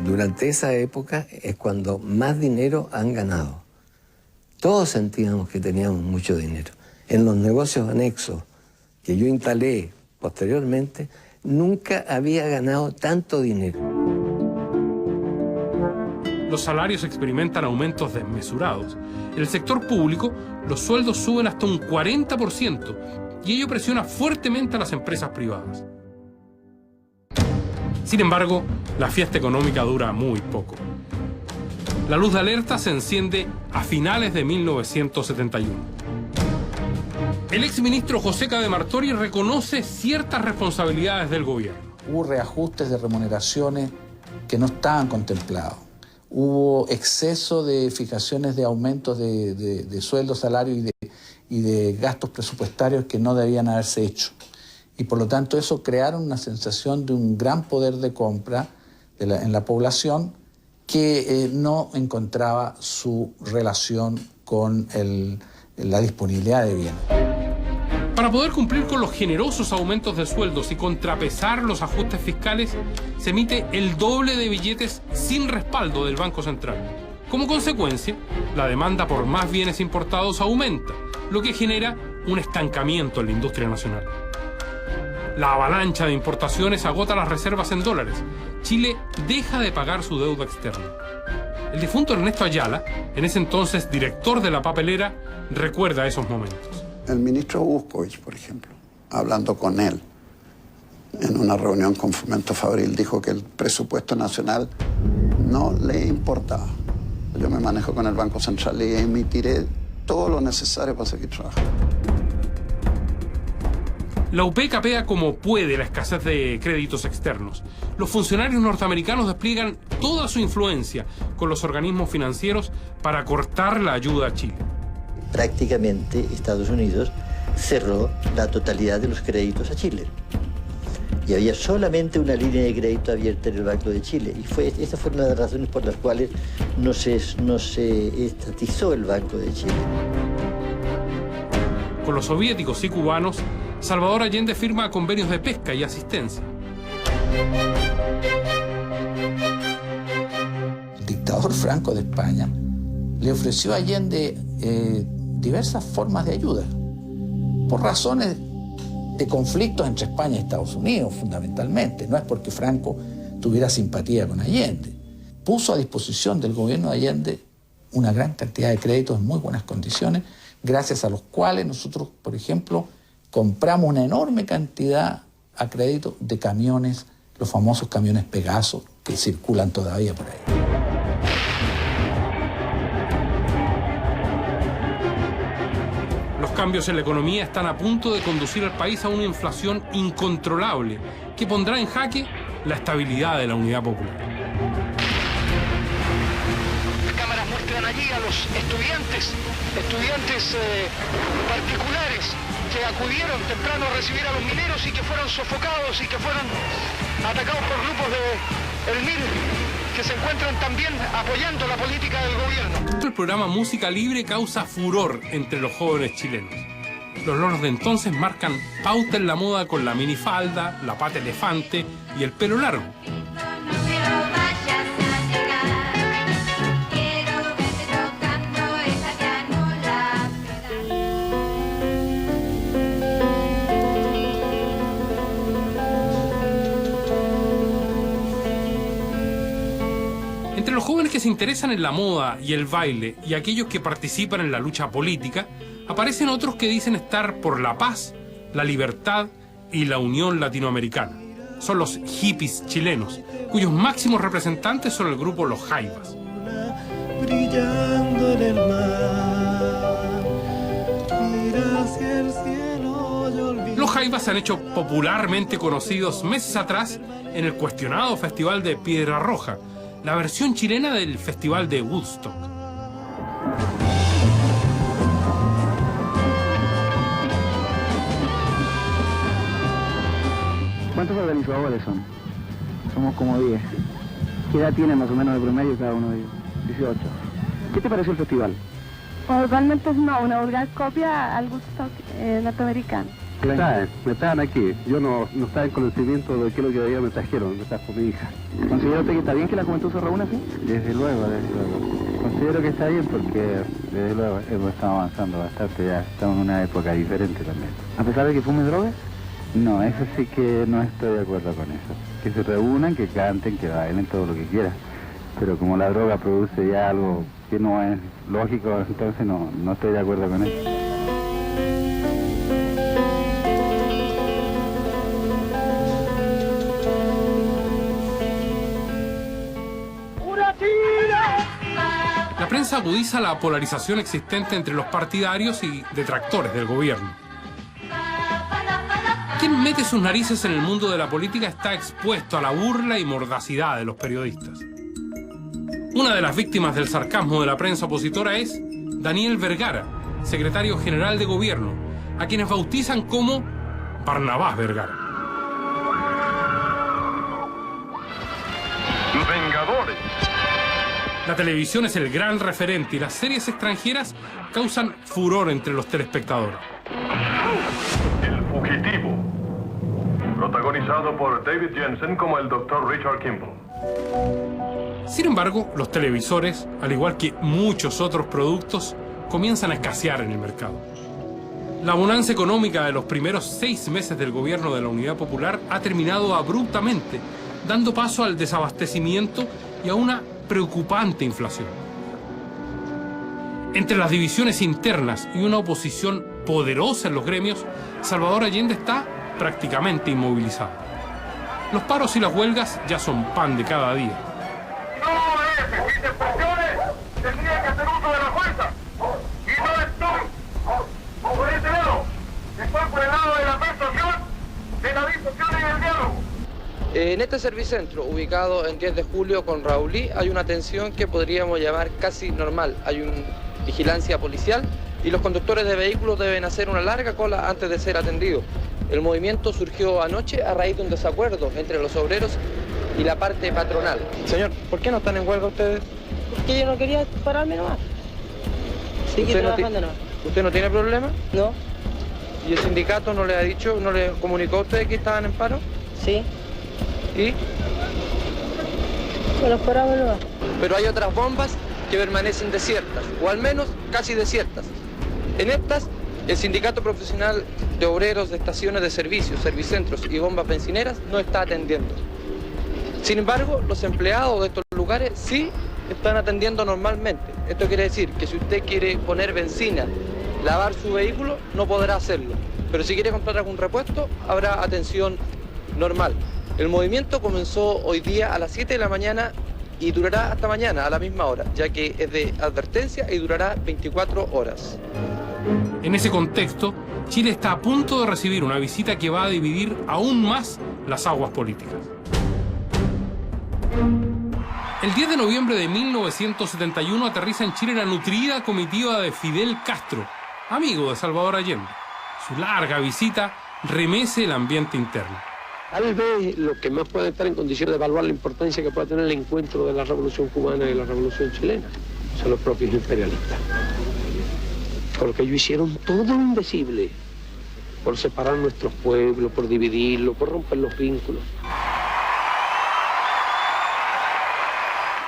Durante esa época es cuando más dinero han ganado. Todos sentíamos que teníamos mucho dinero. En los negocios anexos que yo instalé posteriormente, nunca había ganado tanto dinero. Los salarios experimentan aumentos desmesurados. En el sector público, los sueldos suben hasta un 40% y ello presiona fuertemente a las empresas privadas. Sin embargo, la fiesta económica dura muy poco. La luz de alerta se enciende a finales de 1971. El exministro José K. de Martori reconoce ciertas responsabilidades del gobierno. Hubo reajustes de remuneraciones que no estaban contemplados. Hubo exceso de fijaciones de aumentos de sueldo, salario y de gastos presupuestarios que no debían haberse hecho. Y por lo tanto eso crearon una sensación de un gran poder de compra en la población que no encontraba su relación con la disponibilidad de bienes. Para poder cumplir con los generosos aumentos de sueldos y contrapesar los ajustes fiscales, se emite el doble de billetes sin respaldo del Banco Central. Como consecuencia, la demanda por más bienes importados aumenta, lo que genera un estancamiento en la industria nacional. La avalancha de importaciones agota las reservas en dólares. Chile deja de pagar su deuda externa. El difunto Ernesto Ayala, en ese entonces director de la papelera, recuerda esos momentos. El ministro Buscovich, por ejemplo, hablando con él en una reunión con Fomento Fabril, dijo que el presupuesto nacional no le importaba. Yo me manejo con el Banco Central y emitiré todo lo necesario para seguir trabajando. La UP capea como puede la escasez de créditos externos. Los funcionarios norteamericanos despliegan toda su influencia con los organismos financieros para cortar la ayuda a Chile. Prácticamente Estados Unidos cerró la totalidad de los créditos a Chile. Y había solamente una línea de crédito abierta en el Banco de Chile. Y esa fue una de las razones por las cuales no se estatizó el Banco de Chile. Con los soviéticos y cubanos, Salvador Allende firma convenios de pesca y asistencia. El dictador Franco de España le ofreció a Allende diversas formas de ayuda, por razones de conflictos entre España y Estados Unidos, fundamentalmente. No es porque Franco tuviera simpatía con Allende. Puso a disposición del gobierno de Allende una gran cantidad de créditos en muy buenas condiciones, gracias a los cuales nosotros, por ejemplo, compramos una enorme cantidad a crédito de camiones los famosos camiones Pegaso que circulan todavía por ahí. Los cambios en la economía están a punto de conducir al país a una inflación incontrolable que pondrá en jaque la estabilidad de la Unidad Popular. Las cámaras muestran allí a los estudiantes particulares que acudieron temprano a recibir a los mineros y que fueron sofocados y que fueron atacados por grupos del MIR que se encuentran también apoyando la política del gobierno. El programa Música Libre causa furor entre los jóvenes chilenos. Los loros de entonces marcan pauta en la moda con la minifalda, la pata elefante y el pelo largo. Entre los jóvenes que se interesan en la moda y el baile y aquellos que participan en la lucha política, aparecen otros que dicen estar por la paz, la libertad y la unión latinoamericana. Son los hippies chilenos, cuyos máximos representantes son el grupo Los Jaivas. Brillando en el mar, mira hacia el cielo y olvida. Los Jaivas se han hecho popularmente conocidos meses atrás en el cuestionado Festival de Piedra Roja, la versión chilena del Festival de Woodstock. ¿Cuántos organizadores son? Somos como 10. ¿Qué edad tienen más o menos de promedio cada uno de ellos? 18. ¿Qué te pareció el festival? Realmente es una vulgar copia al Woodstock norteamericano. Me estaban aquí. Yo no estaba en conocimiento de qué es lo que había, me trajeron, me trajo mi hija. ¿Considera usted que está bien que la juventud se reúna así? Desde luego. Considero que está bien porque, desde luego, hemos estado avanzando bastante ya. Estamos en una época diferente también. ¿A pesar de que fumen drogas? No, eso sí que no estoy de acuerdo con eso. Que se reúnan, que canten, que bailen, todo lo que quieran. Pero como la droga produce ya algo que no es lógico, entonces no estoy de acuerdo con eso. La prensa agudiza la polarización existente entre los partidarios y detractores del gobierno. Quien mete sus narices en el mundo de la política está expuesto a la burla y mordacidad de los periodistas. Una de las víctimas del sarcasmo de la prensa opositora es Daniel Vergara, secretario general de gobierno, a quienes bautizan como Barnabás Vergara. Vengadores. La televisión es el gran referente y las series extranjeras causan furor entre los telespectadores. El fugitivo, protagonizado por David Jensen como el Dr. Richard Kimball. Sin embargo, los televisores, al igual que muchos otros productos, comienzan a escasear en el mercado. La bonanza económica de los primeros 6 meses del gobierno de la Unidad Popular ha terminado abruptamente, dando paso al desabastecimiento y a una preocupante inflación. Entre las divisiones internas y una oposición poderosa en los gremios, Salvador Allende está prácticamente inmovilizado. Los paros y las huelgas ya son pan de cada día. No, mis expresiones tendría que hacer uso de la fuerza. Y no estoy por ese lado. Estoy por el lado de la persuasión, de la discusión y del diálogo. En este servicentro, ubicado en 10 de julio con Raulí, hay una atención que podríamos llamar casi normal. Hay una vigilancia policial y los conductores de vehículos deben hacer una larga cola antes de ser atendidos. El movimiento surgió anoche a raíz de un desacuerdo entre los obreros y la parte patronal. Señor, ¿por qué no están en huelga ustedes? Porque yo no quería pararme nomás. Seguí trabajando nomás. ¿Usted no tiene problema? No. ¿Y el sindicato no le ha dicho, no le comunicó a ustedes que estaban en paro? Sí. ¿Y? Bueno, paramos nomás. Pero hay otras bombas que permanecen desiertas, o al menos casi desiertas. En estas, el Sindicato Profesional de Obreros de Estaciones de Servicios, Servicentros y Bombas Bencineras no está atendiendo. Sin embargo, los empleados de estos lugares sí están atendiendo normalmente. Esto quiere decir que si usted quiere poner benzina, lavar su vehículo, no podrá hacerlo. Pero si quiere comprar algún repuesto, habrá atención normal. El movimiento comenzó hoy día a las 7 de la mañana y durará hasta mañana a la misma hora, ya que es de advertencia y durará 24 horas. En ese contexto, Chile está a punto de recibir una visita que va a dividir aún más las aguas políticas. El 10 de noviembre de 1971 aterriza en Chile la nutrida comitiva de Fidel Castro, amigo de Salvador Allende. Su larga visita remece el ambiente interno. Tal vez los que más pueden estar en condiciones de evaluar la importancia que puede tener el encuentro de la Revolución Cubana y la Revolución Chilena son los propios imperialistas. Porque ellos hicieron todo lo indecible por separar nuestros pueblos, por dividirlos, por romper los vínculos.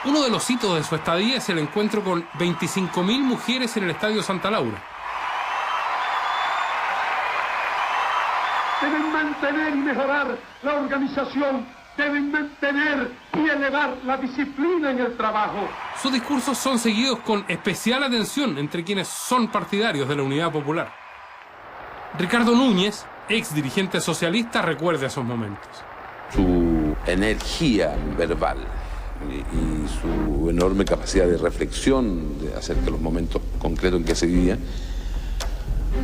Uno de los hitos de su estadía es el encuentro con 25.000 mujeres en el Estadio Santa Laura. Deben mantener y mejorar la organización, deben mantener y elevar la disciplina en el trabajo. Sus discursos son seguidos con especial atención entre quienes son partidarios de la Unidad Popular. Ricardo Núñez, ex dirigente socialista, recuerda esos momentos. Su energía verbal y su enorme capacidad de reflexión acerca de los momentos concretos en que se vivía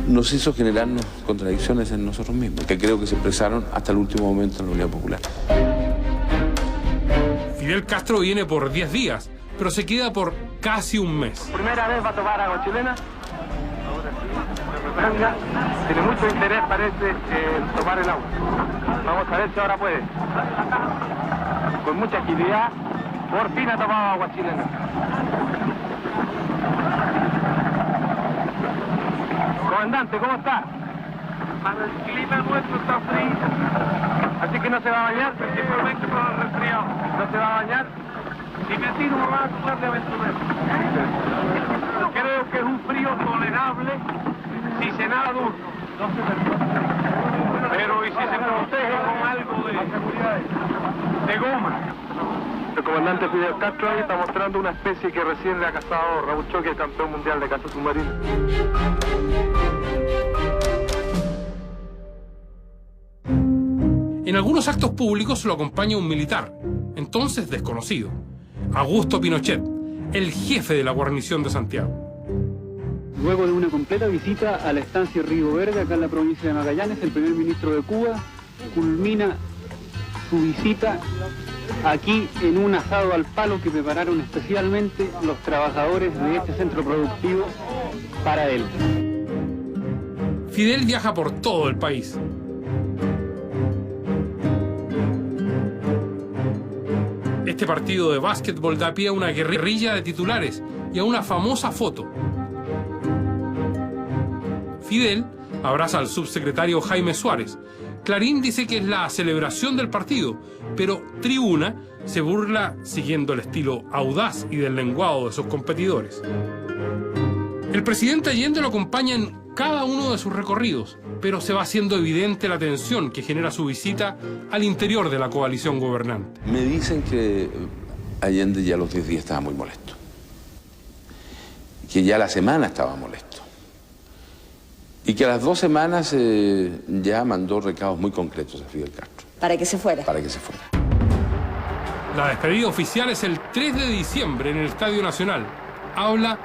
nos hizo generarnos contradicciones en nosotros mismos, que creo que se expresaron hasta el último momento en la Unidad Popular. Fidel Castro viene por 10 días, pero se queda por casi un mes. ¿Primera vez va a tomar agua chilena? Tiene mucho interés, parece, en tomar el agua. Vamos a ver si ahora puede. Con mucha agilidad, por fin ha tomado agua chilena. Comandante, ¿cómo está? El clima nuestro está frío. Así que no se va a bañar, principalmente por el resfriado. ¿No se va a bañar? Si me tiro me va a acusar de aventurero. Creo que es un frío tolerable si se nada duro. Pero ¿y si se protege con algo de goma? El comandante Fidel Castro ahí está mostrando una especie que recién le ha cazado Raúl Choque, el campeón mundial de caza submarina. En algunos actos públicos lo acompaña un militar, entonces desconocido, Augusto Pinochet, el jefe de la guarnición de Santiago. Luego de una completa visita a la estancia Río Verde, acá en la provincia de Magallanes, el primer ministro de Cuba culmina su visita aquí en un asado al palo que prepararon especialmente los trabajadores de este centro productivo para él. Fidel viaja por todo el país. Este partido de básquetbol da pie a una guerrilla de titulares y a una famosa foto. Fidel abraza al subsecretario Jaime Suárez. Clarín dice que es la celebración del partido, pero Tribuna se burla siguiendo el estilo audaz y del lenguado de sus competidores. El presidente Allende lo acompaña en cada uno de sus recorridos, pero se va haciendo evidente la tensión que genera su visita al interior de la coalición gobernante. Me dicen que Allende ya a los 10 días estaba muy molesto, que ya la semana estaba molesto y que a las 2 semanas ya mandó recados muy concretos a Fidel Castro. Para que se fuera. Para que se fuera. La despedida oficial es el 3 de diciembre en el Estadio Nacional. Habla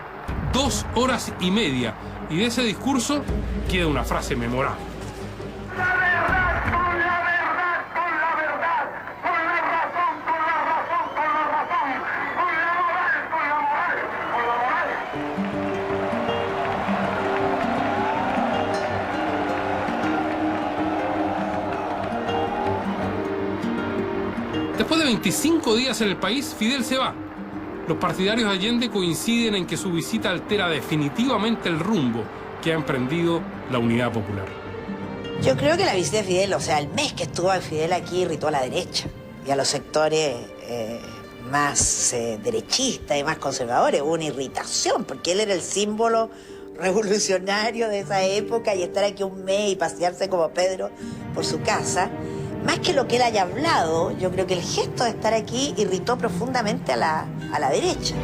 2 horas y media y de ese discurso queda una frase memorable. Después de 25 días en el país, Fidel se va. Los partidarios de Allende coinciden en que su visita altera definitivamente el rumbo que ha emprendido la Unidad Popular. Yo creo que la visita de Fidel, o sea, el mes que estuvo Fidel aquí, irritó a la derecha y a los sectores más derechistas y más conservadores. Hubo una irritación porque él era el símbolo revolucionario de esa época y estar aquí un mes y pasearse como Pedro por su casa. Más que lo que él haya hablado, yo creo que el gesto de estar aquí irritó profundamente a la derecha.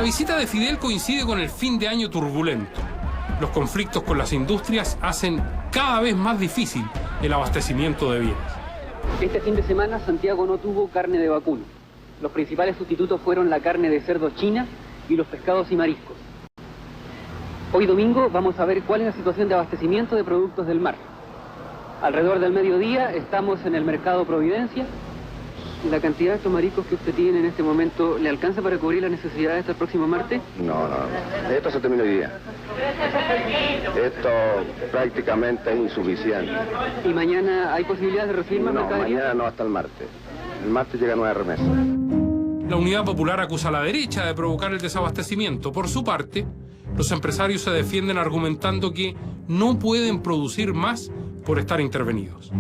visita de Fidel coincide con el fin de año turbulento. Los conflictos con las industrias hacen cada vez más difícil el abastecimiento de bienes. Este fin de semana Santiago no tuvo carne de vacuno. Los principales sustitutos fueron la carne de cerdo china y los pescados y mariscos. Hoy domingo vamos a ver cuál es la situación de abastecimiento de productos del mar. Alrededor del mediodía estamos en el mercado Providencia. ¿La cantidad de estos mariscos que usted tiene en este momento le alcanza para cubrir las necesidades hasta el próximo martes? No. Esto se termina hoy día. Esto prácticamente es insuficiente. ¿Y mañana hay posibilidad de recibir más mercadería? No, mañana no, hasta el martes. El martes llega nueva remesa. La Unidad Popular acusa a la derecha de provocar el desabastecimiento. Por su parte, los empresarios se defienden argumentando que no pueden producir más por estar intervenidos.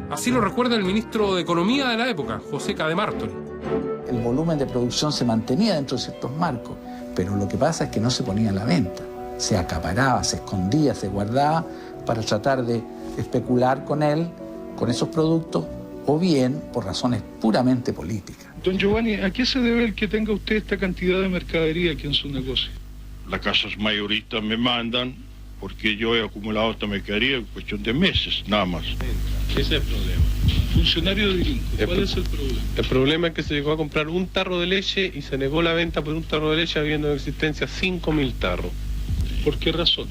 Así lo recuerda el ministro de Economía de la época, José K. de Martori. El volumen de producción se mantenía dentro de ciertos marcos, pero lo que pasa es que no se ponía a la venta. Se acaparaba, se escondía, se guardaba para tratar de especular con él, con esos productos, o bien por razones puramente políticas. Don Giovanni, ¿a qué se debe el que tenga usted esta cantidad de mercadería aquí en su negocio? Las casas mayoristas me mandan porque yo he acumulado esta mercadería en cuestión de meses, nada más. Ese es el problema. Funcionario de Irinco, ¿cuál es el problema? El problema es que se llegó a comprar un tarro de leche y se negó la venta por un tarro de leche habiendo en existencia 5.000 tarros. ¿Por qué razón?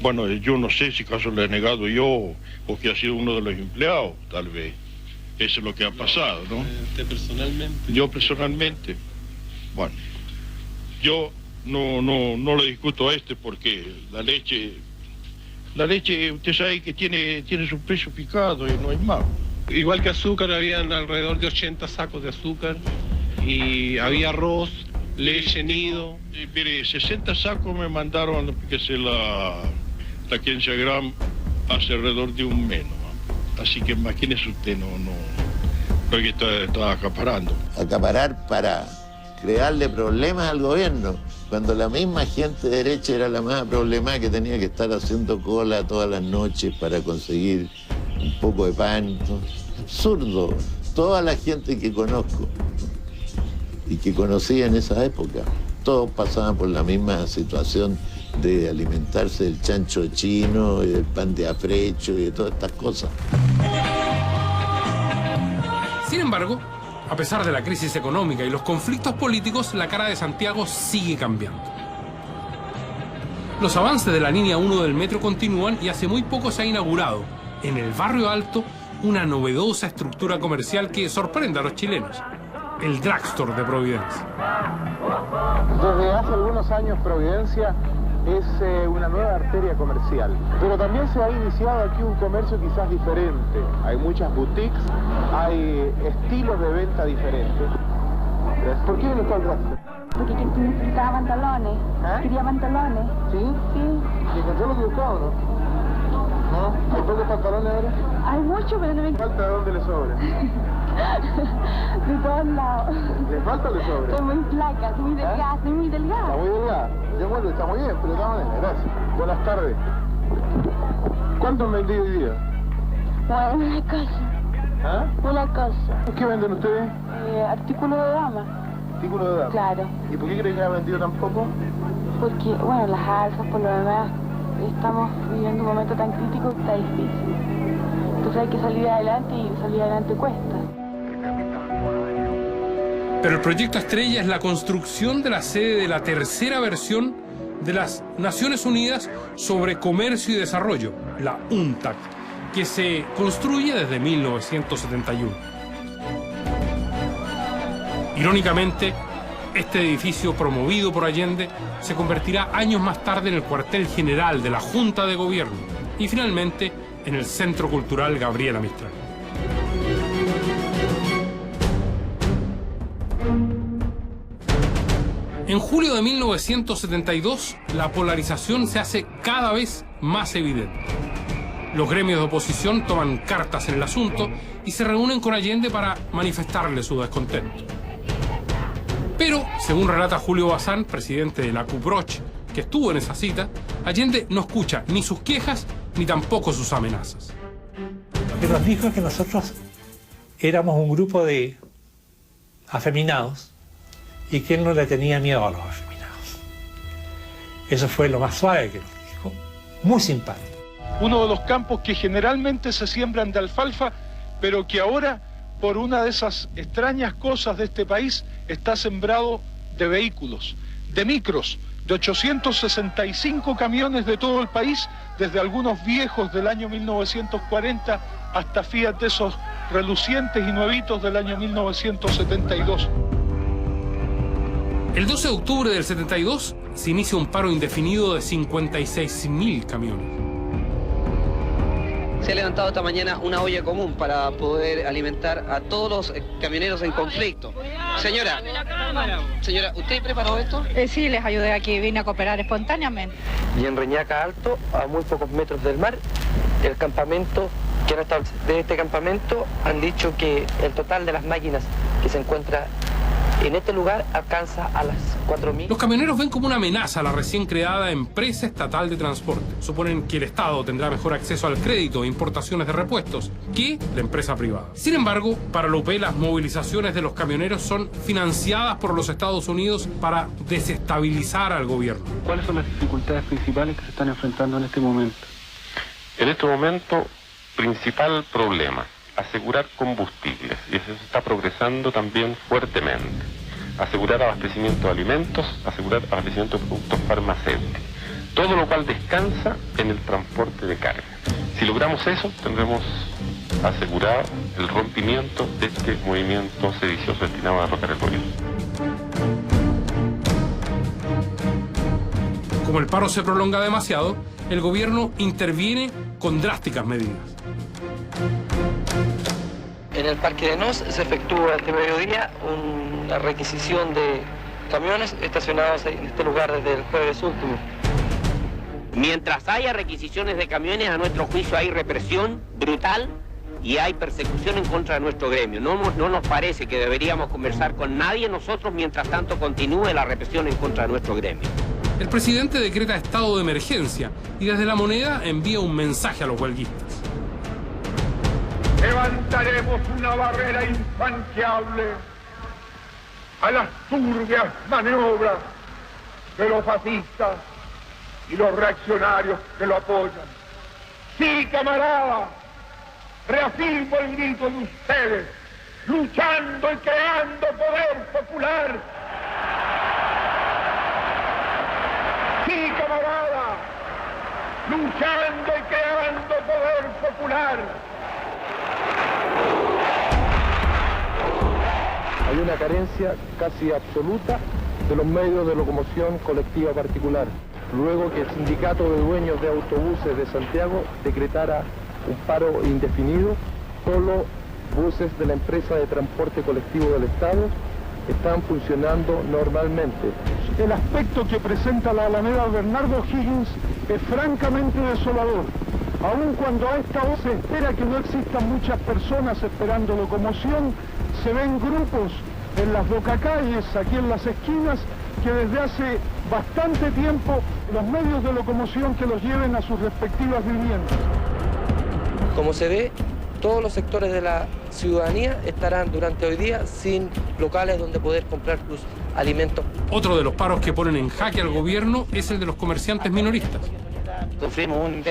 Bueno, yo no sé si acaso le he negado yo o que ha sido uno de los empleados, tal vez. Eso es lo que ha pasado, ¿no? ¿Usted personalmente? Yo personalmente. Bueno, yo no le discuto a porque la leche, usted sabe que tiene su precio picado y no hay más. Igual que azúcar, habían alrededor de 80 sacos de azúcar y había arroz, leche, nido. Mire, 60 sacos me mandaron, que se la 15 gramos hace alrededor de un mes, ¿no? Así que imagínese usted, no que está acaparando. Acaparar para crearle problemas al gobierno, cuando la misma gente derecha era la más problemática, que tenía que estar haciendo cola todas las noches para conseguir un poco de pan. Absurdo. Toda la gente que conozco y que conocía en esa época, todos pasaban por la misma situación de alimentarse del chancho chino y del pan de afrecho y de todas estas cosas. Sin embargo, a pesar de la crisis económica y los conflictos políticos, la cara de Santiago sigue cambiando. Los avances de la línea 1 del metro continúan y hace muy poco se ha inaugurado, en el Barrio Alto, una novedosa estructura comercial que sorprende a los chilenos: el Drugstore de Providencia. Desde hace algunos años Providencia es una nueva arteria comercial, pero también se ha iniciado aquí un comercio quizás diferente. Hay muchas boutiques, hay estilos de venta diferentes. ¿Por qué viene usted al Drugstore? Porque necesitaba pantalones. Quería pantalones. ¿Sí? Sí. ¿Y encontró lo que buscaba o no? ¿No? ¿Hay pocos pantalones ahora? Hay mucho, pero no me... ¿Falta de dónde le sobra? De todos lados. ¿Le falta o le sobra? Estoy muy flaca, estoy muy delgada, estoy muy delgada. Está muy delgada. Ya bueno, está muy bien, pero de todas maneras, gracias. Buenas tardes. ¿Cuánto han vendido hoy día? Bueno, una cosa. ¿Ah? Una cosa. ¿Qué venden ustedes? Artículos de dama. ¿Artículos de dama? Claro. ¿Y por qué creen que han vendido tan poco? Porque, bueno, las alzas, por lo demás, estamos viviendo un momento tan crítico que está difícil. Entonces hay que salir adelante y salir adelante cuesta. Pero el proyecto estrella es la construcción de la sede de la tercera versión de las Naciones Unidas sobre Comercio y Desarrollo, la UNCTAD, que se construye desde 1971. Irónicamente, este edificio promovido por Allende se convertirá años más tarde en el cuartel general de la Junta de Gobierno y finalmente en el Centro Cultural Gabriela Mistral. En julio de 1972, la polarización se hace cada vez más evidente. Los gremios de oposición toman cartas en el asunto y se reúnen con Allende para manifestarle su descontento. Pero, según relata Julio Bazán, presidente de la CUPROCH, que estuvo en esa cita, Allende no escucha ni sus quejas ni tampoco sus amenazas. Lo que nos dijo es que nosotros éramos un grupo de afeminados y que él no le tenía miedo a los afeminados. Eso fue lo más suave que nos dijo, muy simpático. Uno de los campos que generalmente se siembran de alfalfa, pero que ahora, por una de esas extrañas cosas de este país, está sembrado de vehículos, de micros, de 865 camiones de todo el país, desde algunos viejos del año 1940 hasta Fiat de esos relucientes y nuevitos del año 1972. El 12 de octubre del 72 se inicia un paro indefinido de 56.000 camiones. Se ha levantado esta mañana una olla común para poder alimentar a todos los camioneros en conflicto. Señora, ¿usted preparó esto? Sí, les ayudé aquí, vine a cooperar espontáneamente. Y en Reñaca Alto, a muy pocos metros del mar, el campamento, que han estado de este campamento, han dicho que el total de las máquinas que se encuentra en este lugar alcanza a las 4.000. Los camioneros ven como una amenaza a la recién creada Empresa Estatal de Transporte. Suponen que el Estado tendrá mejor acceso al crédito e importaciones de repuestos que la empresa privada. Sin embargo, para la UP las movilizaciones de los camioneros son financiadas por los Estados Unidos para desestabilizar al gobierno. ¿Cuáles son las dificultades principales que se están enfrentando en este momento? En este momento, principal problema, asegurar combustibles, y eso se está progresando también fuertemente. Asegurar abastecimiento de alimentos, asegurar abastecimiento de productos farmacéuticos, todo lo cual descansa en el transporte de carga. Si logramos eso, tendremos asegurado el rompimiento de este movimiento sedicioso destinado a derrocar el gobierno. Como el paro se prolonga demasiado, el gobierno interviene con drásticas medidas. En el Parque de Nos se efectúa este mediodía una requisición de camiones estacionados en este lugar desde el jueves último. Mientras haya requisiciones de camiones, a nuestro juicio hay represión brutal y hay persecución en contra de nuestro gremio. No nos parece que deberíamos conversar con nadie nosotros mientras tanto continúe la represión en contra de nuestro gremio. El presidente decreta estado de emergencia y desde La Moneda envía un mensaje a los huelguistas. Levantaremos una barrera infranqueable a las turbias maniobras de los fascistas y los reaccionarios que lo apoyan. Sí, camarada, reafirmo el grito de ustedes, luchando y creando poder popular. Sí, camarada, luchando y creando poder popular. Hay una carencia casi absoluta de los medios de locomoción colectiva particular, luego que el sindicato de dueños de autobuses de Santiago decretara un paro indefinido. Solo buses de la empresa de transporte colectivo del Estado están funcionando normalmente. El aspecto que presenta la Alameda Bernardo Higgins es francamente desolador. Aun cuando a esta hora se espera que no existan muchas personas esperando locomoción, se ven grupos en las bocacalles, aquí en las esquinas, que desde hace bastante tiempo los medios de locomoción que los lleven a sus respectivas viviendas. Como se ve, todos los sectores de la ciudadanía estarán durante hoy día sin locales donde poder comprar sus alimentos. Otro de los paros que ponen en jaque al gobierno es el de los comerciantes minoristas. Sufrimos un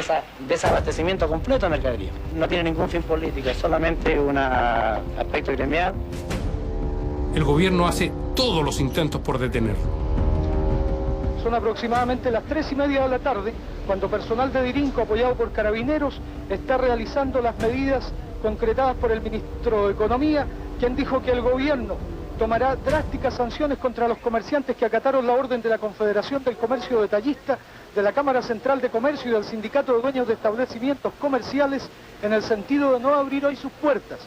desabastecimiento completo de mercadería. No tiene ningún fin político, es solamente un aspecto gremial. El gobierno hace todos los intentos por detenerlo. Son aproximadamente las 3:30 de la tarde, cuando personal de Dirinco, apoyado por carabineros, está realizando las medidas concretadas por el ministro de Economía, quien dijo que el gobierno tomará drásticas sanciones contra los comerciantes que acataron la orden de la Confederación del Comercio Detallista, de la Cámara Central de Comercio y del Sindicato de Dueños de Establecimientos Comerciales en el sentido de no abrir hoy sus puertas.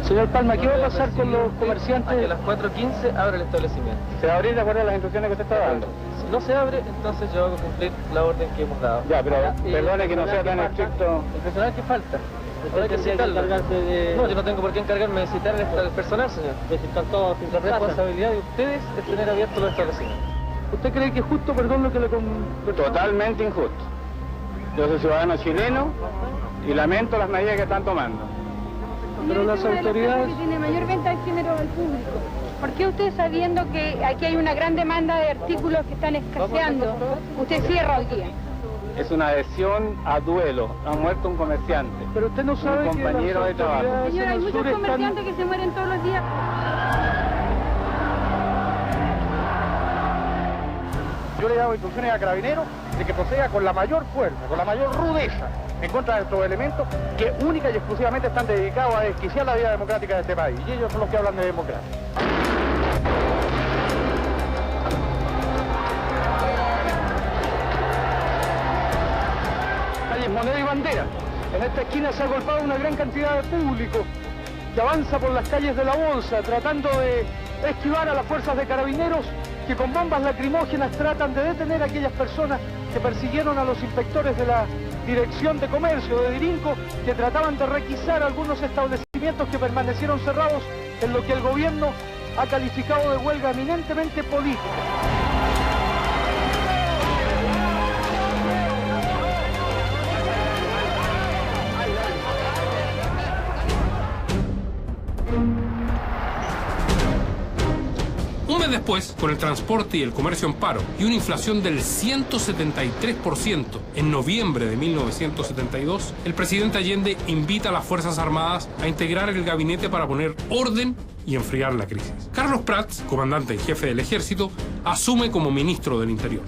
Señor Palma, ¿qué va a pasar con los comerciantes? A las 4:15 abre el establecimiento. ¿Se va a abrir de acuerdo a las instrucciones que usted está dando? Si no se abre, entonces yo hago cumplir la orden que hemos dado. Ya, pero perdone que no sea tan estricto. ¿El personal qué falta? Hay que encargarse de... No, yo no tengo por qué encargarme de citar al personal, señor. La responsabilidad de ustedes es tener abiertos los establecimientos. ¿Usted cree que es justo, perdón, lo que le... Totalmente injusto. Yo soy ciudadano chileno y lamento las medidas que están tomando. Pero las autoridades... Que tiene mayor venta de género al público. ¿Por qué usted, sabiendo que aquí hay una gran demanda de artículos que están escaseando, usted cierra hoy día? Es una adhesión a duelo. Ha muerto un comerciante. Pero usted no sabe un compañero de trabajo. Señora, hay muchos comerciantes que se mueren todos los días. Yo le he dado instrucciones a Carabineros de que proceda con la mayor fuerza, con la mayor rudeza en contra de estos elementos que única y exclusivamente están dedicados a desquiciar la vida democrática de este país. Y ellos son los que hablan de democracia. Calles Moneda y Bandera. En esta esquina se ha agolpado una gran cantidad de público que avanza por las calles de la Bolsa tratando de esquivar a las fuerzas de Carabineros que con bombas lacrimógenas tratan de detener a aquellas personas que persiguieron a los inspectores de la Dirección de Comercio de Dirinco, que trataban de requisar algunos establecimientos que permanecieron cerrados en lo que el gobierno ha calificado de huelga eminentemente política. Un mes después, con el transporte y el comercio en paro y una inflación del 173% en noviembre de 1972, el presidente Allende invita a las Fuerzas Armadas a integrar el gabinete para poner orden y enfriar la crisis. Carlos Prats, comandante en jefe del ejército, asume como ministro del Interior.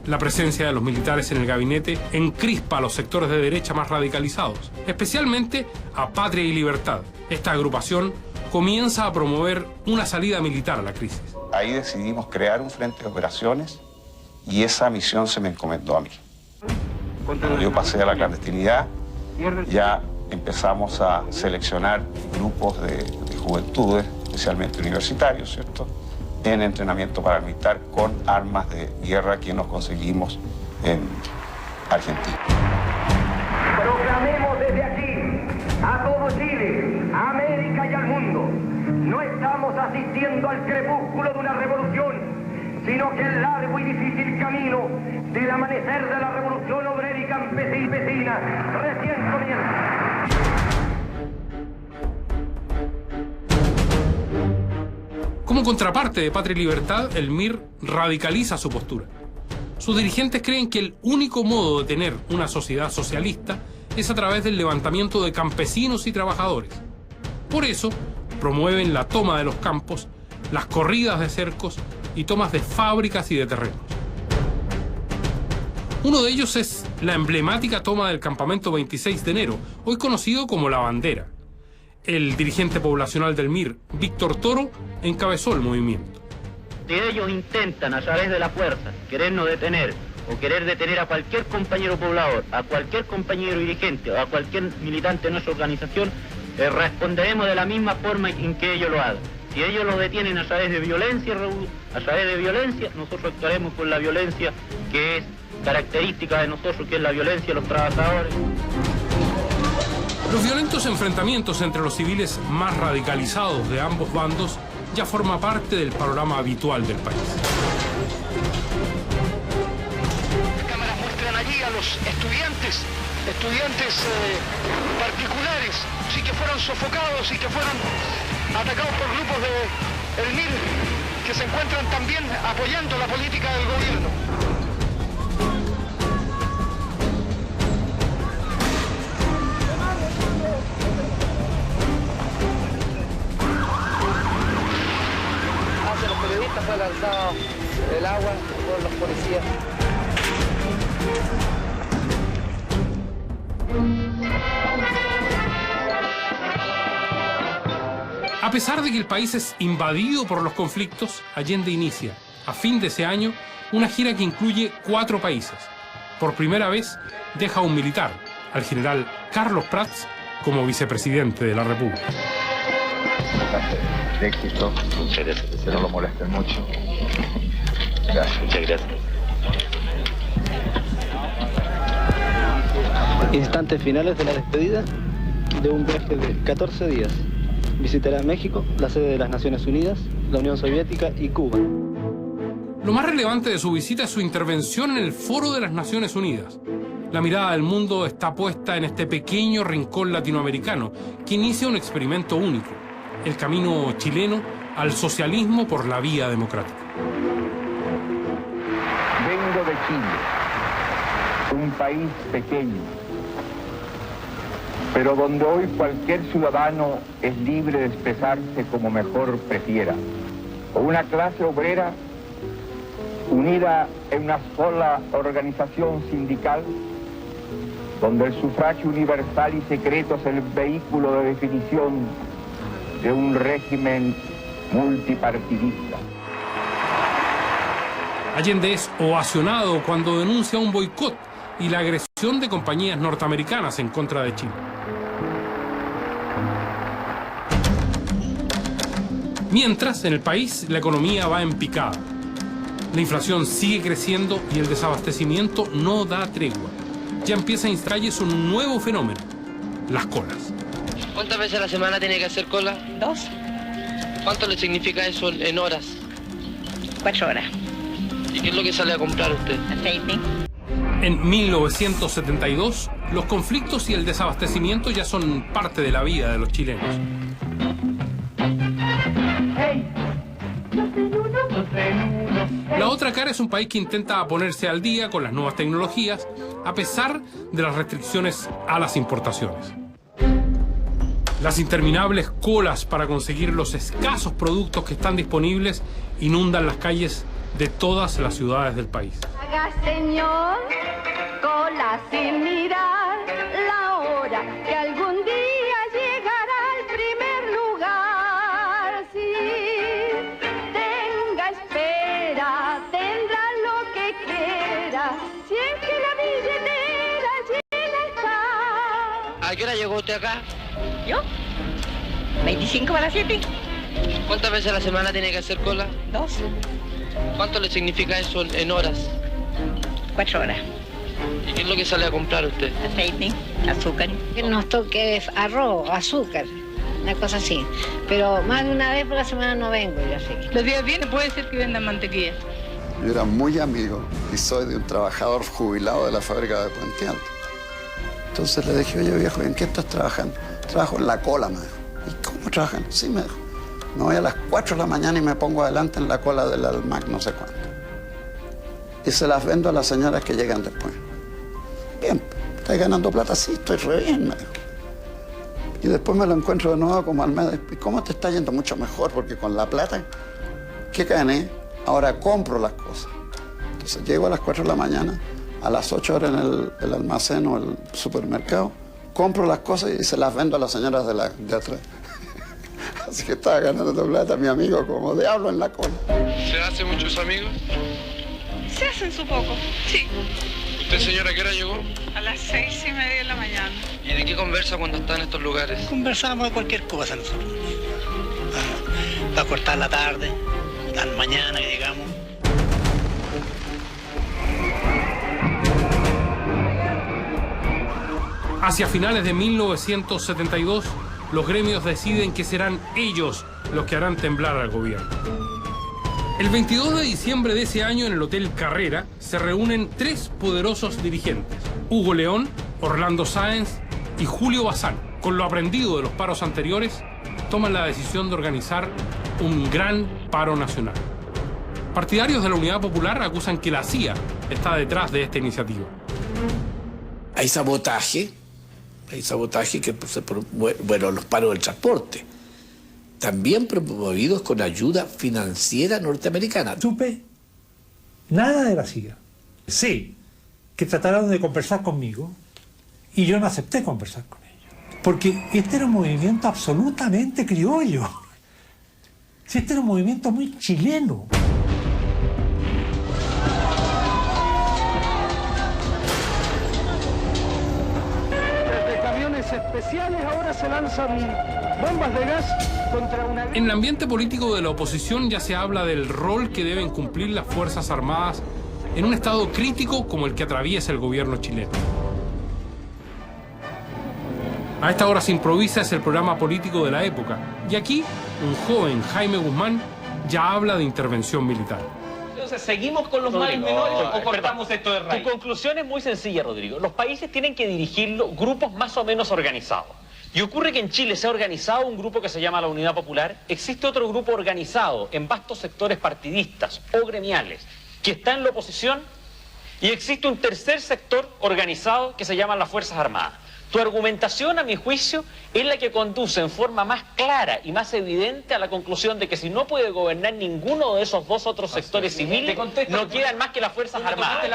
La presencia de los militares en el gabinete encrispa a los sectores de derecha más radicalizados, especialmente a Patria y Libertad. Esta agrupación comienza a promover una salida militar a la crisis. Ahí decidimos crear un frente de operaciones y esa misión se me encomendó a mí. Cuando yo pasé a la clandestinidad, ya empezamos a seleccionar grupos de juventudes, especialmente universitarios, ¿cierto?, en entrenamiento paramilitar con armas de guerra que nos conseguimos en Argentina. Proclamemos desde aquí a todo Chile, a América y al mundo. No estamos asistiendo al crepúsculo de una revolución, sino que el largo y difícil camino del amanecer de la revolución obrera y campesina recién comienza. Como contraparte de Patria y Libertad, el MIR radicaliza su postura. Sus dirigentes creen que el único modo de tener una sociedad socialista es a través del levantamiento de campesinos y trabajadores. Por eso, promueven la toma de los campos, las corridas de cercos y tomas de fábricas y de terrenos. Uno de ellos es la emblemática toma del campamento 26 de enero, hoy conocido como La Bandera. El dirigente poblacional del MIR, Víctor Toro, encabezó el movimiento. Si ellos intentan a través de la fuerza querernos detener o querer detener a cualquier compañero poblador, a cualquier compañero dirigente o a cualquier militante de nuestra organización, responderemos de la misma forma en que ellos lo hagan. Si ellos lo detienen a través de violencia, nosotros actuaremos con la violencia que es característica de nosotros, que es la violencia de los trabajadores. Los violentos enfrentamientos entre los civiles más radicalizados de ambos bandos ya forma parte del panorama habitual del país. Las cámaras muestran allí a los estudiantes particulares, sí, que fueron sofocados y que fueron atacados por grupos del MIR que se encuentran también apoyando la política del gobierno. Los periodistas fue lanzado el agua por los policías. A pesar de que el país es invadido por los conflictos, Allende inicia, a fin de ese año, una gira que incluye 4 países. Por primera vez, deja a un militar, al general Carlos Prats, como vicepresidente de la República. De éxito. Muchas gracias. Que no lo molesten mucho. Gracias. Muchas gracias. Instantes finales de la despedida de un viaje de 14 días. Visitará México, la sede de las Naciones Unidas, la Unión Soviética y Cuba. Lo más relevante de su visita es su intervención en el Foro de las Naciones Unidas. La mirada del mundo está puesta en este pequeño rincón latinoamericano que inicia un experimento único: el camino chileno al socialismo por la vía democrática. Vengo de Chile, un país pequeño, pero donde hoy cualquier ciudadano es libre de expresarse como mejor prefiera. O una clase obrera unida en una sola organización sindical, donde el sufragio universal y secreto es el vehículo de definición de un régimen multipartidista. Allende es ovacionado cuando denuncia un boicot y la agresión de compañías norteamericanas en contra de Chile. Mientras, en el país, la economía va en picada. La inflación sigue creciendo y el desabastecimiento no da tregua. Ya empieza a instalarse un nuevo fenómeno: las colas. ¿Cuántas veces a la semana tiene que hacer cola? 2. ¿Cuánto le significa eso en horas? 4 horas. ¿Y qué es lo que sale a comprar usted? Aceite. En 1972, los conflictos y el desabastecimiento ya son parte de la vida de los chilenos. La otra cara es un país que intenta ponerse al día con las nuevas tecnologías, a pesar de las restricciones a las importaciones. Las interminables colas para conseguir los escasos productos que están disponibles inundan las calles de todas las ciudades del país. Haga, señor, cola sin mirar la hora que algún día llegará al primer lugar. Sí, tenga espera, tendrá lo que quiera, si es que la billetera llena está. ¿A qué hora llegó usted acá? ¿Yo? 25 para 7. ¿Cuántas veces a la semana tiene que hacer cola? 2. ¿Cuánto le significa eso en horas? 4 horas. ¿Y qué es lo que sale a comprar usted? Aceite, azúcar. Que nos toque arroz, azúcar, una cosa así. Pero más de una vez por la semana no vengo, yo sé. Los días vienen puede ser que vendan mantequilla. Yo era muy amigo y soy de un trabajador jubilado de la fábrica de Puente Alto. Entonces le dije, oye viejo, ¿en qué estás trabajando? Trabajo en la cola, me dijo. ¿Y cómo trabajan? Sí, me dijo. Me voy a las 4 de la mañana y me pongo adelante en la cola del Almac no sé cuánto. Y se las vendo a las señoras que llegan después. Bien, ¿estás ganando plata? Sí, estoy re bien, me dijo. Y después me lo encuentro de nuevo como al mes. ¿Y cómo te está yendo? Mucho mejor, porque con la plata que gané, ahora compro las cosas. Entonces llego a las 4 de la mañana, a las 8 horas en el almacén o el supermercado, compro las cosas y se las vendo a las señoras de atrás. Así que estaba ganando plata, mi amigo, como diablo en la cola. ¿Se hace muchos amigos? Se hacen su poco, sí. ¿Usted, señora, a qué hora llegó? A las 6:30 de la mañana. ¿Y de qué conversa cuando está en estos lugares? Conversamos de cualquier cosa nosotros. Para cortar la tarde, la mañana que llegamos. Hacia finales de 1972, los gremios deciden que serán ellos los que harán temblar al gobierno. El 22 de diciembre de ese año, en el Hotel Carrera, se reúnen 3 poderosos dirigentes: Hugo León, Orlando Sáenz y Julio Bazán. Con lo aprendido de los paros anteriores, toman la decisión de organizar un gran paro nacional. Partidarios de la Unidad Popular acusan que la CIA está detrás de esta iniciativa. Hay sabotaje que, bueno, los paros del transporte, también promovidos con ayuda financiera norteamericana. Supe nada de la CIA. Sé que trataron de conversar conmigo y yo no acepté conversar con ellos. Porque este era un movimiento absolutamente criollo. Este era un movimiento muy chileno. Especiales ahora se lanzan bombas de gas contra una... En el ambiente político de la oposición ya se habla del rol que deben cumplir las Fuerzas Armadas en un estado crítico como el que atraviesa el gobierno chileno. A esta hora se improvisa es el programa político de la época, y aquí un joven, Jaime Guzmán, ya habla de intervención militar. Entonces, ¿seguimos con los males menores o cortamos esto de raíz? Tu conclusión es muy sencilla, Rodrigo. Los países tienen que dirigirlo grupos más o menos organizados. Y ocurre que en Chile se ha organizado un grupo que se llama la Unidad Popular, existe otro grupo organizado en vastos sectores partidistas o gremiales que está en la oposición y existe un tercer sector organizado que se llama las Fuerzas Armadas. Tu argumentación, a mi juicio, es la que conduce en forma más clara y más evidente a la conclusión de que si no puede gobernar ninguno de esos dos otros sectores civiles, no quedan más que las Fuerzas Armadas.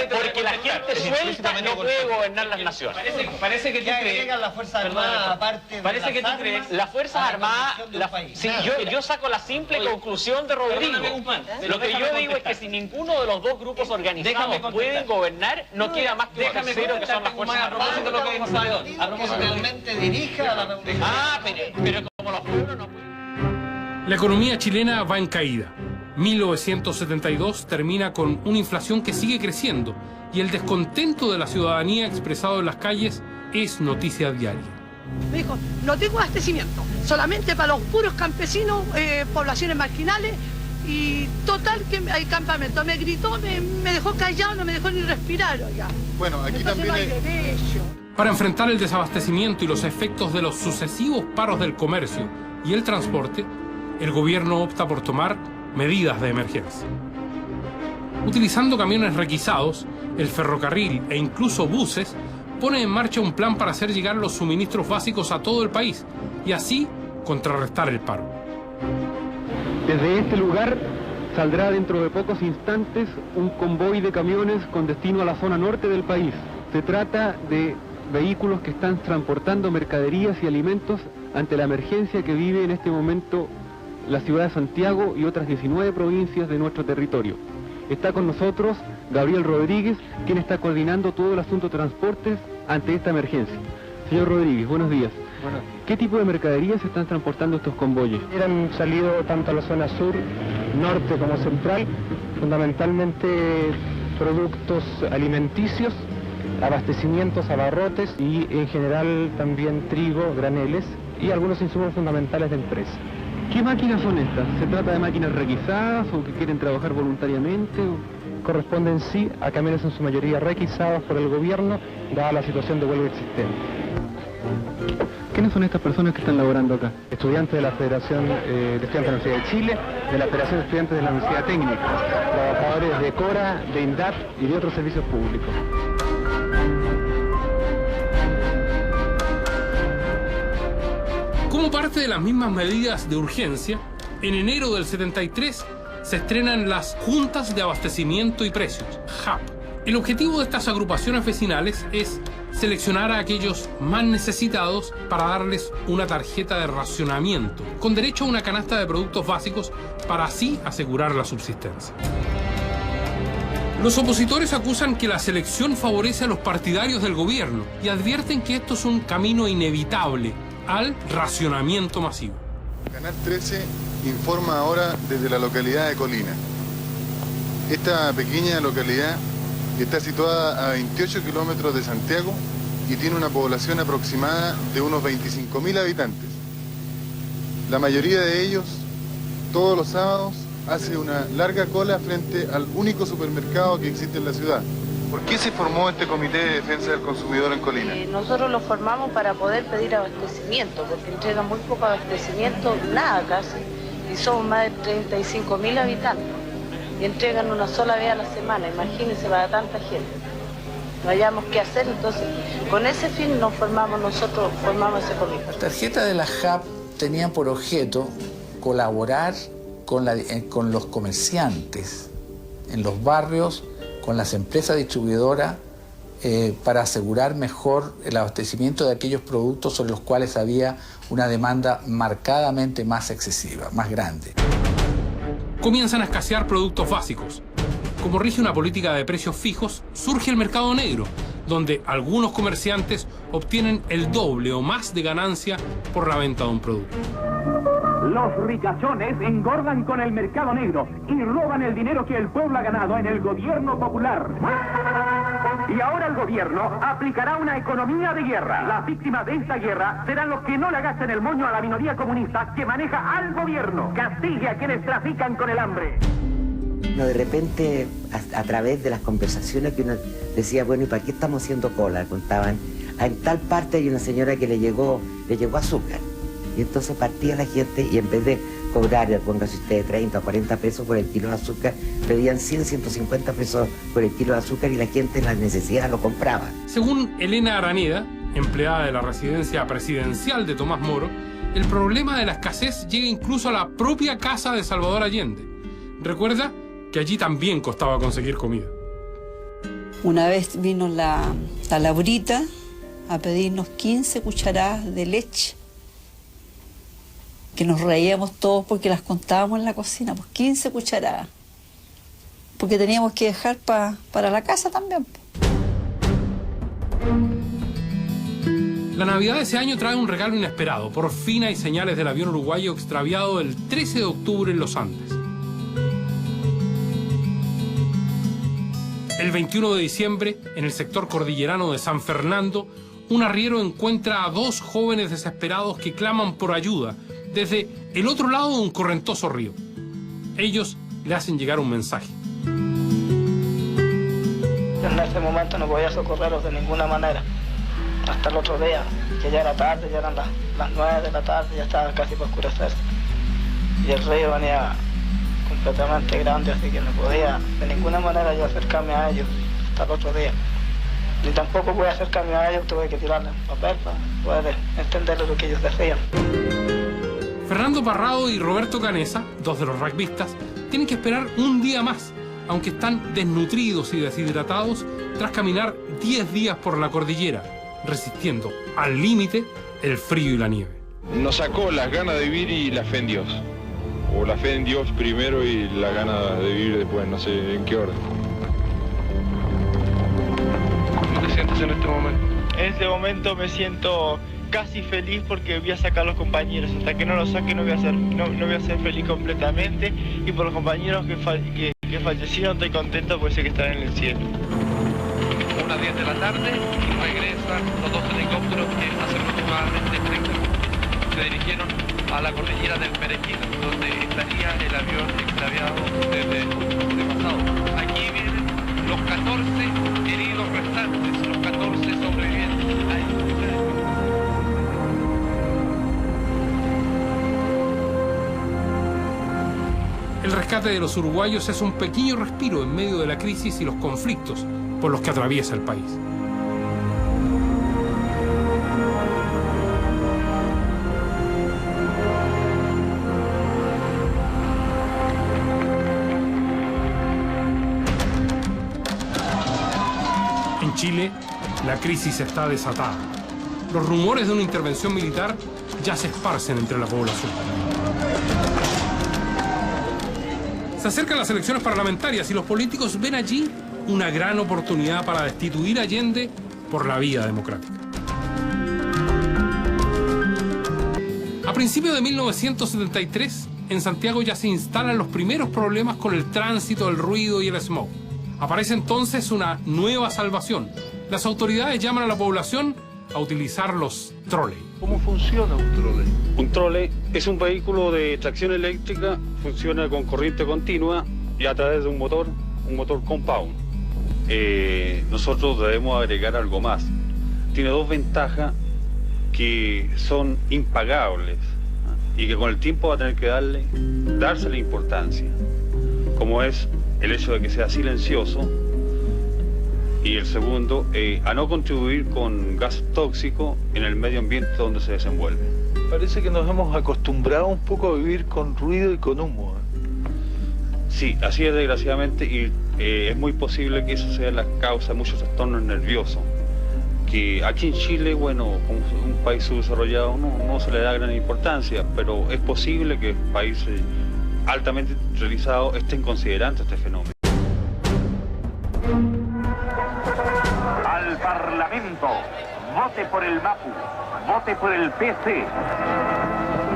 Porque la gente suelta no puede gobernar las naciones. Parece que tú crees las Fuerzas Armadas, aparte parece que tú crees las Fuerzas Armadas. Sí, yo saco la simple conclusión de Rodrigo. Lo que yo digo es que si ninguno de los dos grupos organizados pueden gobernar, no queda más que un tercero que son las Fuerzas Armadas. Que realmente dirija la revolución. Pero como los pueblos no pueden. La economía chilena va en caída. 1972 termina con una inflación que sigue creciendo y el descontento de la ciudadanía expresado en las calles es noticia diaria. Me dijo, no tengo abastecimiento, solamente para los puros campesinos, poblaciones marginales, y total que hay campamento. Me gritó, me dejó callado, no me dejó ni respirar. Oiga. Bueno, aquí también hay... Para enfrentar el desabastecimiento y los efectos de los sucesivos paros del comercio y el transporte, el gobierno opta por tomar medidas de emergencia. Utilizando camiones requisados, el ferrocarril e incluso buses pone en marcha un plan para hacer llegar los suministros básicos a todo el país y así contrarrestar el paro. Desde este lugar saldrá dentro de pocos instantes un convoy de camiones con destino a la zona norte del país. Se trata de vehículos que están transportando mercaderías y alimentos ante la emergencia que vive en este momento la ciudad de Santiago y otras 19 provincias de nuestro territorio. Está con nosotros Gabriel Rodríguez, quien está coordinando todo el asunto de transportes ante esta emergencia. Señor Rodríguez, buenos días. Bueno. ¿Qué tipo de mercaderías están transportando estos convoyes? Han salido tanto a la zona sur, norte como central, fundamentalmente productos alimenticios, abastecimientos, abarrotes y en general también trigo, graneles y algunos insumos fundamentales de empresa. ¿Qué máquinas son estas? ¿Se trata de máquinas requisadas o que quieren trabajar voluntariamente? Corresponden sí a camiones en su mayoría requisados por el gobierno, dada la situación de huelga existente. ¿Quiénes son estas personas que están laborando acá? Estudiantes de la Federación de Estudiantes de la Universidad de Chile, de la Federación de Estudiantes de la Universidad Técnica, trabajadores de CORA, de INDAP y de otros servicios públicos. Como parte de las mismas medidas de urgencia, en enero del 73 se estrenan las Juntas de Abastecimiento y Precios, JAP. El objetivo de estas agrupaciones vecinales es seleccionar a aquellos más necesitados para darles una tarjeta de racionamiento, con derecho a una canasta de productos básicos para así asegurar la subsistencia. Los opositores acusan que la selección favorece a los partidarios del gobierno y advierten que esto es un camino inevitable al racionamiento masivo. Canal 13 informa ahora desde la localidad de Colina. Esta pequeña localidad está situada a 28 kilómetros de Santiago y tiene una población aproximada de unos 25.000 habitantes. La mayoría de ellos, todos los sábados, hace una larga cola frente al único supermercado que existe en la ciudad. ¿Por qué se formó este Comité de Defensa del Consumidor en Colina? Nosotros lo formamos para poder pedir abastecimiento, porque entregan muy poco abastecimiento, nada casi, y somos más de 35.000 habitantes, y entregan una sola vez a la semana, imagínense para tanta gente. No hayamos qué hacer, entonces con ese fin nos formamos nosotros, formamos ese comité. La tarjeta de la JAP tenía por objeto colaborar con los comerciantes en los barrios, con las empresas distribuidoras, para asegurar mejor el abastecimiento de aquellos productos sobre los cuales había una demanda marcadamente más excesiva, más grande. Comienzan a escasear productos básicos. Como rige una política de precios fijos, surge el mercado negro, donde algunos comerciantes obtienen el doble o más de ganancia por la venta de un producto. Los ricachones engordan con el mercado negro y roban el dinero que el pueblo ha ganado en el gobierno popular. Y ahora el gobierno aplicará una economía de guerra. Las víctimas de esta guerra serán los que no le agachen el moño a la minoría comunista que maneja al gobierno. Castigue a quienes trafican con el hambre. No, de repente, a través de las conversaciones que uno decía, bueno, ¿y para qué estamos haciendo cola? Contaban, en tal parte hay una señora que le llegó le llegó azúcar. Y entonces partía la gente y en vez de cobrar, póngase usted 30 o 40 pesos por el kilo de azúcar, pedían 100, 150 pesos por el kilo de azúcar y la gente en las necesidades lo compraba. Según Elena Araneda, empleada de la residencia presidencial de Tomás Moro, el problema de la escasez llega incluso a la propia casa de Salvador Allende. Recuerda que allí también costaba conseguir comida. Una vez vino la Laurita a pedirnos 15 cucharadas de leche, que nos reíamos todos porque las contábamos en la cocina, pues 15 cucharadas, porque teníamos que dejar para la casa también. La Navidad de ese año trae un regalo inesperado. Por fin hay señales del avión uruguayo extraviado el 13 de octubre en los Andes. El 21 de diciembre, en el sector cordillerano de San Fernando, un arriero encuentra a 2 jóvenes desesperados que claman por ayuda desde el otro lado de un correntoso río. Ellos le hacen llegar un mensaje. En ese momento no podía socorrerlos de ninguna manera. Hasta el otro día, que ya era tarde, ya eran las 9 de la tarde, ya estaba casi por oscurecerse. Y el río venía completamente grande, así que no podía de ninguna manera yo acercarme a ellos hasta el otro día. Ni tampoco pude acercarme a ellos, tuve que tirarles papel para poder entender lo que ellos decían. Fernando Parrado y Roberto Canesa, 2 de los rugbyistas, tienen que esperar un día más, aunque están desnutridos y deshidratados tras caminar 10 días por la cordillera, resistiendo al límite el frío y la nieve. Nos sacó las ganas de vivir y la fe en Dios. O la fe en Dios primero y la gana de vivir después, no sé en qué orden. ¿Cómo te sientes en este momento? En este momento me siento casi feliz porque voy a sacar a los compañeros. Hasta que no los saque no voy a ser feliz completamente. Y por los compañeros que fallecieron estoy contento porque sé que están en el cielo. 1:10 de la tarde y regresan los 2 helicópteros que hace aproximadamente 30 minutos se dirigieron a la cordillera del Perequín, donde estaría el avión extraviado desde octubre pasado. Aquí vienen los 14 heridos restantes, los 14 sobrevivientes. El rescate de los uruguayos es un pequeño respiro en medio de la crisis y los conflictos por los que atraviesa el país. En Chile, la crisis está desatada. Los rumores de una intervención militar ya se esparcen entre la población. Se acercan las elecciones parlamentarias y los políticos ven allí una gran oportunidad para destituir a Allende por la vía democrática. A principios de 1973, en Santiago ya se instalan los primeros problemas con el tránsito, el ruido y el smog. Aparece entonces una nueva salvación. Las autoridades llaman a la población a utilizar los trolleys. ¿Cómo funciona un trolley? Un trolley es un vehículo de tracción eléctrica, funciona con corriente continua y a través de un motor compound. Nosotros debemos agregar algo más. Tiene 2 ventajas que son impagables y que con el tiempo va a tener que dársele importancia, como es el hecho de que sea silencioso y el segundo, a no contribuir con gas tóxico en el medio ambiente donde se desenvuelve. Parece que nos hemos acostumbrado un poco a vivir con ruido y con humo. Sí, así es desgraciadamente y es muy posible que eso sea la causa de muchos trastornos nerviosos. Que aquí en Chile, bueno, como un país subdesarrollado no se le da gran importancia, pero es posible que países altamente industrializados estén considerando este fenómeno. Al Parlamento, vote por el MAPU, vote por el PC.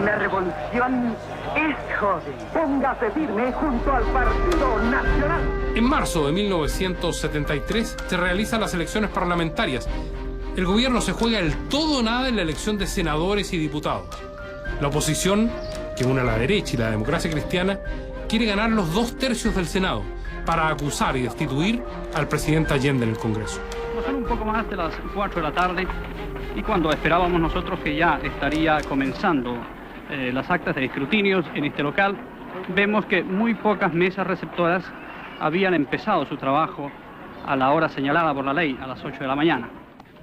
La revolución es joven. Póngase firme junto al Partido Nacional. En marzo de 1973 se realizan las elecciones parlamentarias. El gobierno se juega el todo o nada en la elección de senadores y diputados. La oposición, que une a la derecha y la democracia cristiana, quiere ganar los 2/3 del Senado para acusar y destituir al presidente Allende en el Congreso. Son un poco más de las 4 de la tarde Y cuando esperábamos nosotros que ya estaría comenzando las actas de escrutinios en este local, vemos que muy pocas mesas receptoras habían empezado su trabajo a la hora señalada por la ley, a las 8 de la mañana.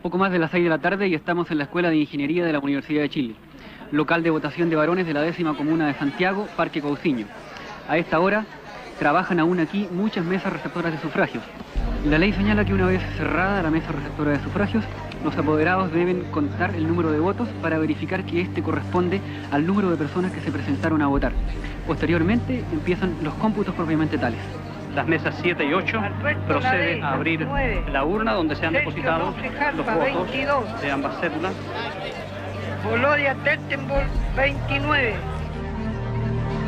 Poco más de las 6 de la tarde y estamos en la Escuela de Ingeniería de la Universidad de Chile, local de votación de varones de la 10ª comuna de Santiago, Parque Cousiño. A esta hora trabajan aún aquí muchas mesas receptoras de sufragios. La ley señala que una vez cerrada la mesa receptora de sufragios, los apoderados deben contar el número de votos para verificar que este corresponde al número de personas que se presentaron a votar. Posteriormente empiezan los cómputos propiamente tales. Las mesas 7 y 8 proceden a abrir la urna donde se han depositado los votos de ambas cédulas. Volodia Tertenbol 29.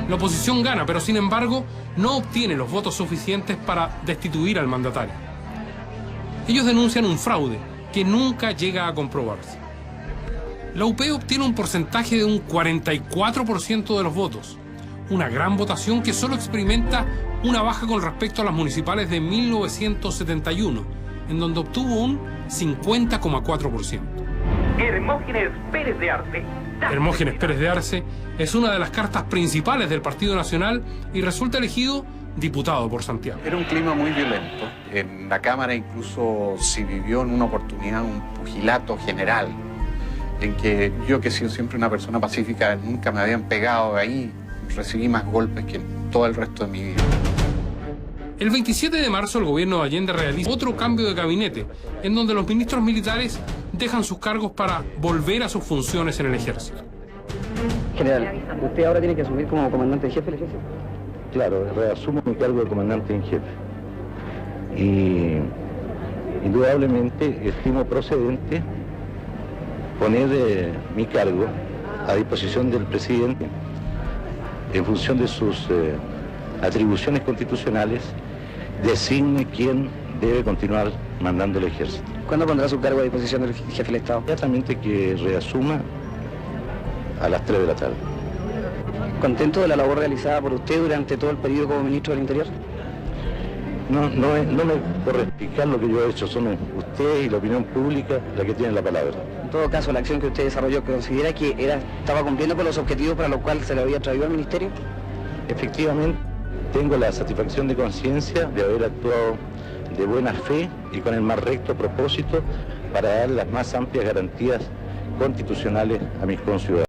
La oposición gana, pero sin embargo no obtiene los votos suficientes para destituir al mandatario. Ellos denuncian un fraude que nunca llega a comprobarse. La UP obtiene un porcentaje de un 44% de los votos, una gran votación que solo experimenta una baja con respecto a las municipales de 1971, en donde obtuvo un 50,4%. Hermógenes Pérez de Arce. Hermógenes Pérez de Arce es una de las cartas principales del Partido Nacional y resulta elegido diputado por Santiago. Era un clima muy violento. En la Cámara incluso se vivió en una oportunidad un pugilato general, en que yo, que he sido siempre una persona pacífica, nunca me habían pegado ahí, recibí más golpes que en todo el resto de mi vida. El 27 de marzo el gobierno de Allende realiza otro cambio de gabinete, en donde los ministros militares dejan sus cargos para volver a sus funciones en el ejército. General, ¿usted ahora tiene que asumir como comandante en jefe del ejército? Claro, reasumo mi cargo de comandante en jefe. Y indudablemente estimo procedente poner mi cargo a disposición del presidente en función de sus atribuciones constitucionales, designe quién debe continuar mandando el ejército. ¿Cuándo pondrá su cargo a disposición del jefe del Estado? Inmediatamente que reasuma a las 3 de la tarde. ¿Contento de la labor realizada por usted durante todo el periodo como ministro del Interior? No me corre explicar lo que yo he hecho, son usted y la opinión pública la que tienen la palabra. En todo caso, la acción que usted desarrolló, ¿considera que estaba cumpliendo con los objetivos para los cuales se le había traído al ministerio? Efectivamente, tengo la satisfacción de conciencia de haber actuado de buena fe y con el más recto propósito para dar las más amplias garantías constitucionales a mis conciudadanos.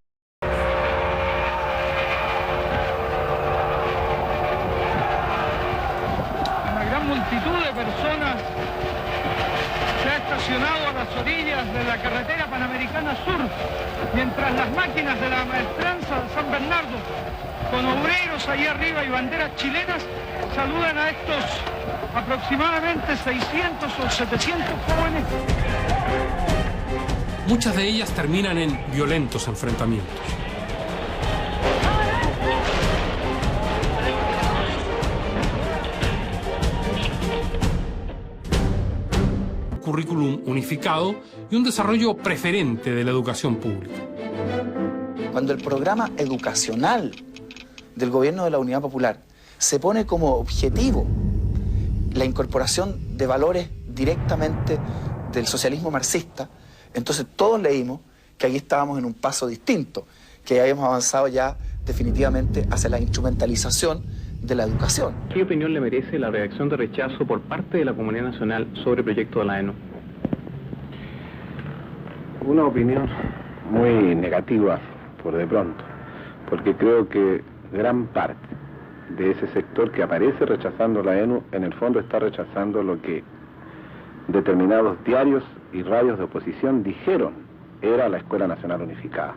Una gran multitud de personas se ha estacionado a las orillas de la carretera Panamericana Sur, mientras las máquinas de la maestranza de San Bernardo, con obreros ahí arriba y banderas chilenas, saludan a estos aproximadamente 600 o 700 jóvenes. Muchas de ellas terminan en violentos enfrentamientos. Currículum unificado y un desarrollo preferente de la educación pública. Cuando el programa educacional del gobierno de la Unidad Popular se pone como objetivo la incorporación de valores directamente del socialismo marxista, entonces todos leímos que ahí estábamos en un paso distinto, que habíamos avanzado ya definitivamente hacia la instrumentalización de la educación. ¿Qué opinión le merece la reacción de rechazo por parte de la comunidad nacional sobre el proyecto de la ENU? Una opinión muy negativa, por de pronto, porque creo que gran parte de ese sector que aparece rechazando la ENU, en el fondo está rechazando lo que determinados diarios y radios de oposición dijeron era la Escuela Nacional Unificada.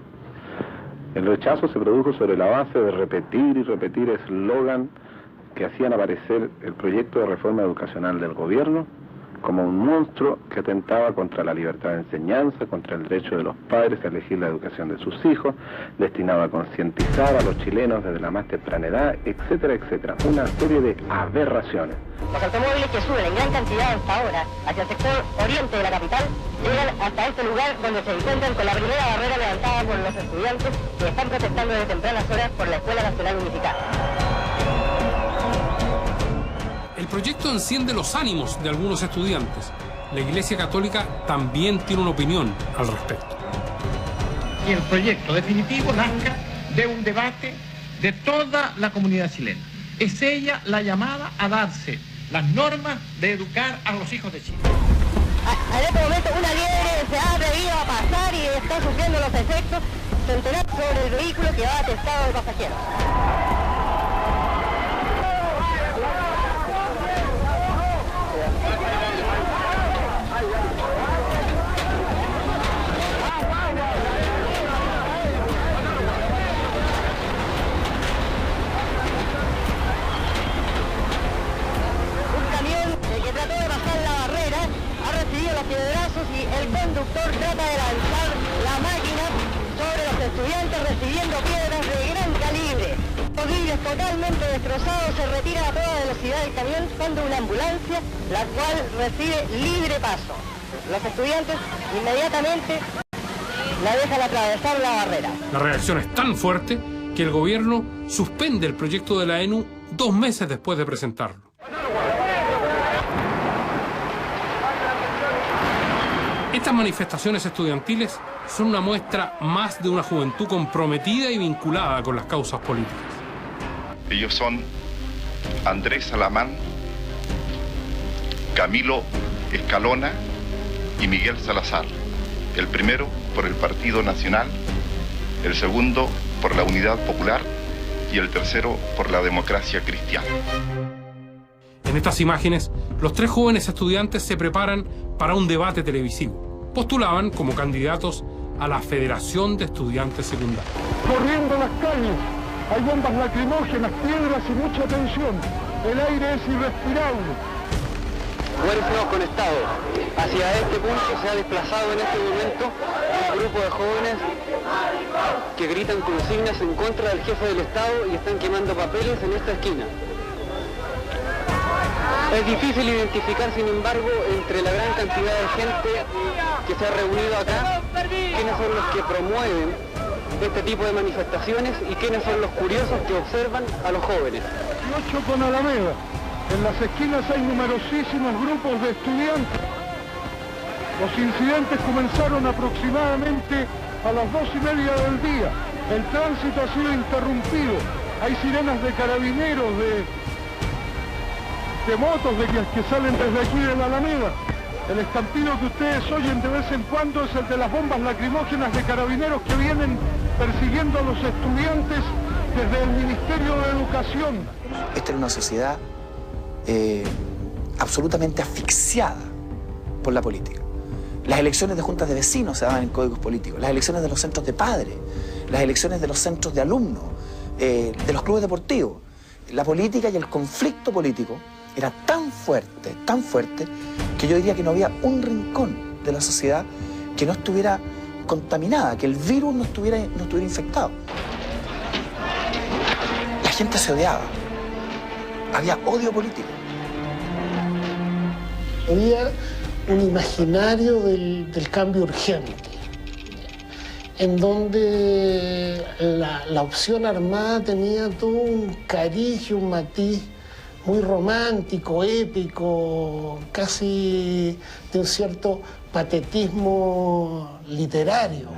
El rechazo se produjo sobre la base de repetir y repetir eslogan que hacían aparecer el proyecto de reforma educacional del gobierno como un monstruo que atentaba contra la libertad de enseñanza, contra el derecho de los padres a elegir la educación de sus hijos, destinado a concientizar a los chilenos desde la más temprana edad, etcétera, etcétera. Una serie de aberraciones. Los automóviles que suben en gran cantidad hasta ahora hacia el sector oriente de la capital llegan hasta este lugar donde se encuentran con la primera barrera levantada por los estudiantes que están protestando desde tempranas horas por la Escuela Nacional Unificada. El proyecto enciende los ánimos de algunos estudiantes, la Iglesia Católica también tiene una opinión al respecto. Y el proyecto definitivo nazca de un debate de toda la comunidad chilena. Es ella la llamada a darse las normas de educar a los hijos de Chile. En este momento una liebre se ha atrevido a pasar y está sufriendo los efectos centenarios sobre el vehículo que va atestado de pasajeros. Los piedrazos y el conductor trata de lanzar la máquina sobre los estudiantes recibiendo piedras de gran calibre. Los vidrios totalmente destrozados, se retira a toda velocidad del camión cuando una ambulancia, la cual recibe libre paso. Los estudiantes inmediatamente la dejan atravesar la barrera. La reacción es tan fuerte que el gobierno suspende el proyecto de la ENU 2 meses después de presentarlo. Estas manifestaciones estudiantiles son una muestra más de una juventud comprometida y vinculada con las causas políticas. Ellos son Andrés Salamán, Camilo Escalona y Miguel Salazar. El primero por el Partido Nacional, el segundo por la Unidad Popular y el tercero por la Democracia Cristiana. En estas imágenes, los 3 jóvenes estudiantes se preparan para un debate televisivo. Postulaban como candidatos a la Federación de Estudiantes Secundarios. Corriendo las calles, hay bombas lacrimógenas, piedras y mucha tensión. El aire es irrespirable. Fuerzas conectados. Hacia este punto se ha desplazado en este momento un grupo de jóvenes que gritan consignas en contra del jefe del Estado y están quemando papeles en esta esquina. Es difícil identificar, sin embargo, entre la gran cantidad de gente que se ha reunido acá, quiénes son los que promueven este tipo de manifestaciones y quiénes son los curiosos que observan a los jóvenes. 8 con Alameda. En las esquinas hay numerosísimos grupos de estudiantes. Los incidentes comenzaron aproximadamente a las 2:30 del día. El tránsito ha sido interrumpido. Hay sirenas de carabineros, de motos que salen desde aquí de la Alameda. El estampido que ustedes oyen de vez en cuando es el de las bombas lacrimógenas de carabineros que vienen persiguiendo a los estudiantes desde el Ministerio de Educación. Esta era una sociedad absolutamente asfixiada por la política. Las elecciones de juntas de vecinos se daban en códigos políticos, las elecciones de los centros de padres, las elecciones de los centros de alumnos, de los clubes deportivos. La política y el conflicto político era tan fuerte, que yo diría que no había un rincón de la sociedad que no estuviera contaminada, que el virus no estuviera infectado. La gente se odiaba, había odio político. Había un imaginario del cambio urgente, en donde la opción armada tenía todo un cariz y un matiz muy romántico, épico, casi de un cierto patetismo literario.